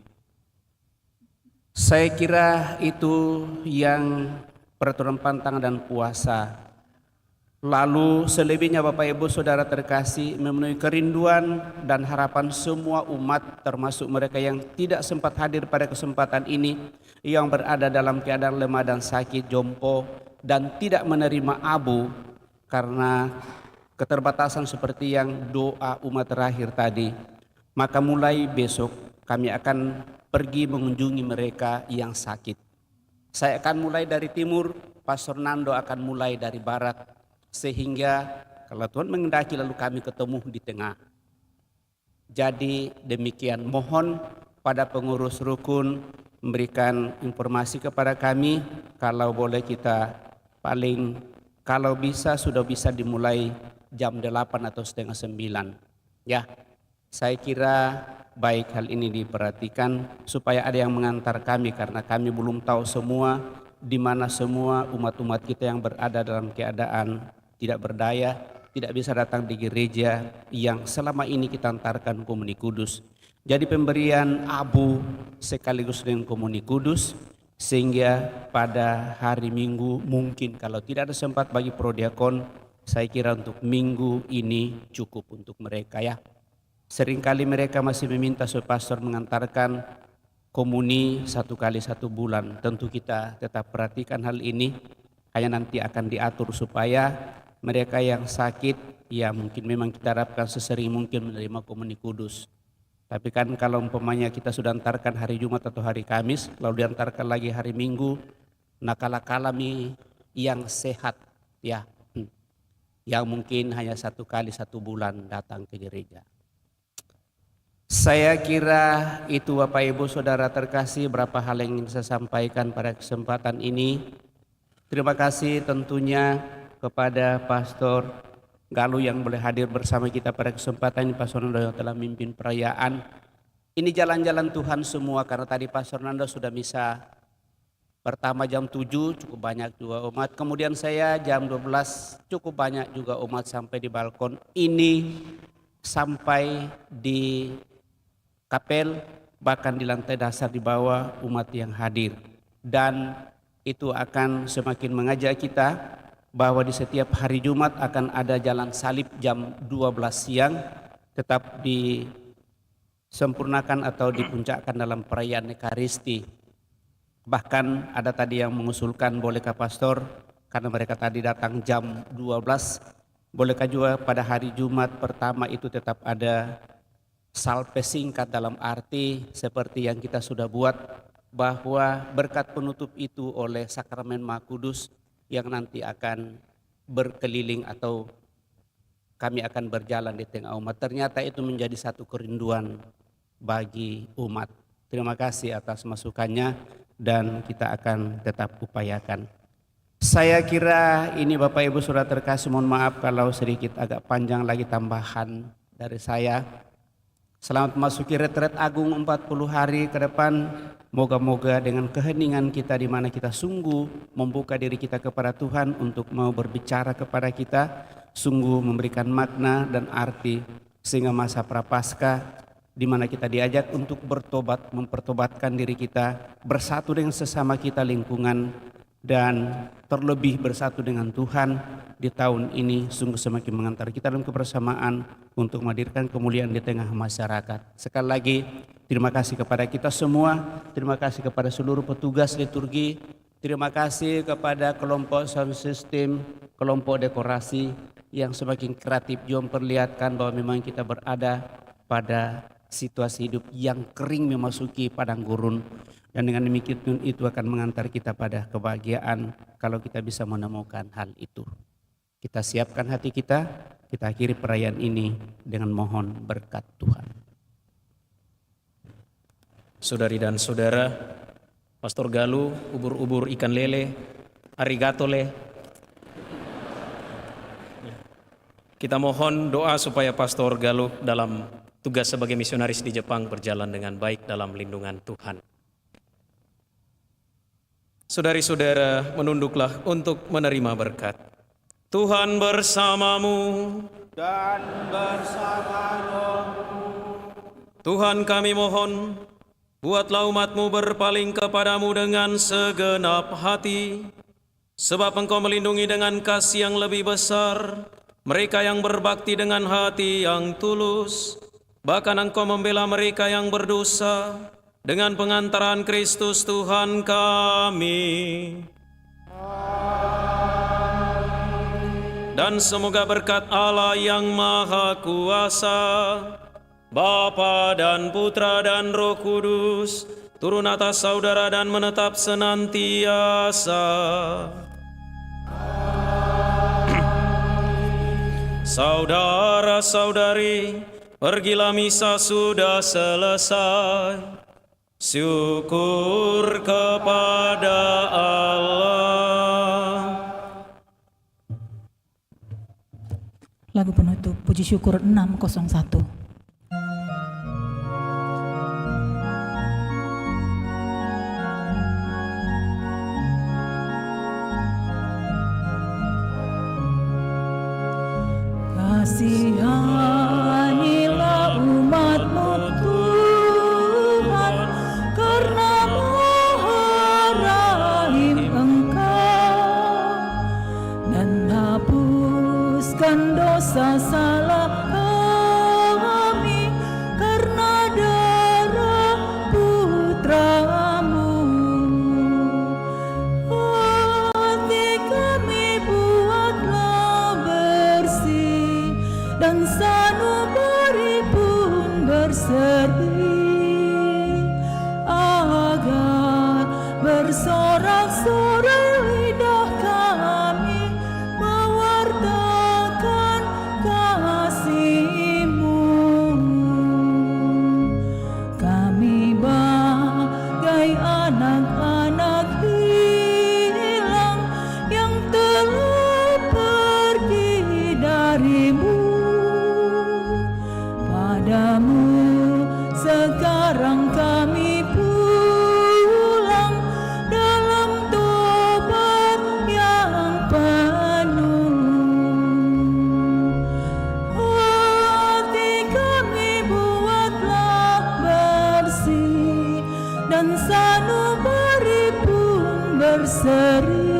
Saya kira itu yang peraturan pantang dan puasa. Lalu selebihnya Bapak Ibu Saudara terkasih, memenuhi kerinduan dan harapan semua umat, termasuk mereka yang tidak sempat hadir pada kesempatan ini, yang berada dalam keadaan lemah dan sakit, jompo dan tidak menerima abu karena keterbatasan seperti yang doa umat terakhir tadi. Maka mulai besok kami akan pergi mengunjungi mereka yang sakit. Saya akan mulai dari timur, Pastor Nando akan mulai dari barat, sehingga kalau Tuhan mengendaki lalu kami ketemu di tengah. Jadi demikian, mohon pada pengurus rukun memberikan informasi kepada kami, kalau boleh kita paling kalau bisa sudah bisa dimulai jam 8 atau setengah 9. Ya, saya kira baik hal ini diperhatikan supaya ada yang mengantar kami, karena kami belum tahu semua di mana semua umat-umat kita yang berada dalam keadaan tidak berdaya, tidak bisa datang di gereja yang selama ini kita antarkan komuni kudus. Jadi pemberian abu sekaligus dengan komuni kudus, sehingga pada hari Minggu mungkin kalau tidak ada sempat bagi prodiakon, saya kira untuk minggu ini cukup untuk mereka ya. Seringkali mereka masih meminta supaya pastor mengantarkan komuni 1 kali 1 bulan. Tentu kita tetap perhatikan hal ini, hanya nanti akan diatur supaya mereka yang sakit ya mungkin memang kita harapkan sesering mungkin menerima komuni kudus. Tapi kan kalau umpamanya kita sudah antarkan hari Jumat atau hari Kamis, lalu diantarkan lagi hari Minggu, nah kala-kalami yang sehat ya, yang mungkin hanya 1 kali 1 bulan datang ke gereja. Saya kira itu Bapak Ibu Saudara terkasih, berapa hal yang ingin saya sampaikan pada kesempatan ini. Terima kasih tentunya kepada Pastor Galuh yang boleh hadir bersama kita pada kesempatan ini. Pastor Nando yang telah memimpin perayaan. Ini jalan-jalan Tuhan semua, karena tadi Pastor Nando sudah misa pertama jam 7, cukup banyak juga umat. Kemudian saya jam 12, cukup banyak juga umat sampai di balkon. Ini sampai di kapel, bahkan di lantai dasar di bawah umat yang hadir. Dan itu akan semakin mengajak kita bahwa di setiap hari Jumat akan ada jalan salib jam 12 siang, tetap disempurnakan atau dipuncakkan dalam perayaan Ekaristi. Bahkan ada tadi yang mengusulkan, bolehkah pastor, karena mereka tadi datang jam 12, bolehkah juga pada hari Jumat pertama itu tetap ada salpe singkat, dalam arti seperti yang kita sudah buat, bahwa berkat penutup itu oleh sakramen Maha Kudus yang nanti akan berkeliling atau kami akan berjalan di tengah umat. Ternyata itu menjadi satu kerinduan bagi umat. Terima kasih atas masukannya dan kita akan tetap upayakan. Saya kira ini Bapak Ibu Saudara terkasih, mohon maaf kalau sedikit agak panjang lagi tambahan dari saya. Selamat memasuki retret agung 40 hari ke depan. Moga-moga dengan keheningan kita di mana kita sungguh membuka diri kita kepada Tuhan untuk mau berbicara kepada kita, sungguh memberikan makna dan arti, sehingga masa Prapaskah di mana kita diajak untuk bertobat, mempertobatkan diri kita, bersatu dengan sesama kita lingkungan, dan terlebih bersatu dengan Tuhan di tahun ini sungguh semakin mengantar kita dalam kebersamaan untuk menghadirkan kemuliaan di tengah masyarakat. Sekali lagi terima kasih kepada kita semua, terima kasih kepada seluruh petugas liturgi, terima kasih kepada kelompok sound system, kelompok dekorasi yang semakin kreatif juga memperlihatkan bahwa memang kita berada pada situasi hidup yang kering memasuki padang gurun. Dan dengan demikian itu akan mengantar kita pada kebahagiaan kalau kita bisa menemukan hal itu. Kita siapkan hati kita akhiri perayaan ini dengan mohon berkat Tuhan. Saudari dan saudara, Pastor Galuh, ubur-ubur ikan lele, arigato le. Kita mohon doa supaya Pastor Galuh dalam tugas sebagai misionaris di Jepang berjalan dengan baik dalam lindungan Tuhan. Saudari-saudara, menunduklah untuk menerima berkat. Tuhan bersamamu Dan bersama rohmu. Tuhan kami mohon, buatlah umat-Mu berpaling kepadamu dengan segenap hati, sebab Engkau melindungi dengan kasih yang lebih besar mereka yang berbakti dengan hati yang tulus. Bahkan Engkau membela mereka yang berdosa dengan pengantaran Kristus Tuhan kami. Dan semoga berkat Allah yang Maha Kuasa, Bapa dan Putra dan Roh Kudus, turun atas saudara dan menetap senantiasa. Saudara-saudari, pergilah misa sudah selesai. Syukur kepada Allah. Lagu penutup puji syukur 601. Kasihanilah umat-Mu Tuhan, karena Maha Rahim Engkau, dan hapuskan dosa salah kami karena darah Putra-Mu. Hati kami buatlah bersih, dan sanubari pun berseri, agar bersorak-sorai lidah kami mewartakan kasih-Mu. Kami bagai anak-anak hilang yang telah pergi dari-Mu. Padamu sekarang kami pulang dalam tobat yang penuh. Hati kami buatlah bersih, dan sanubari pun berseri,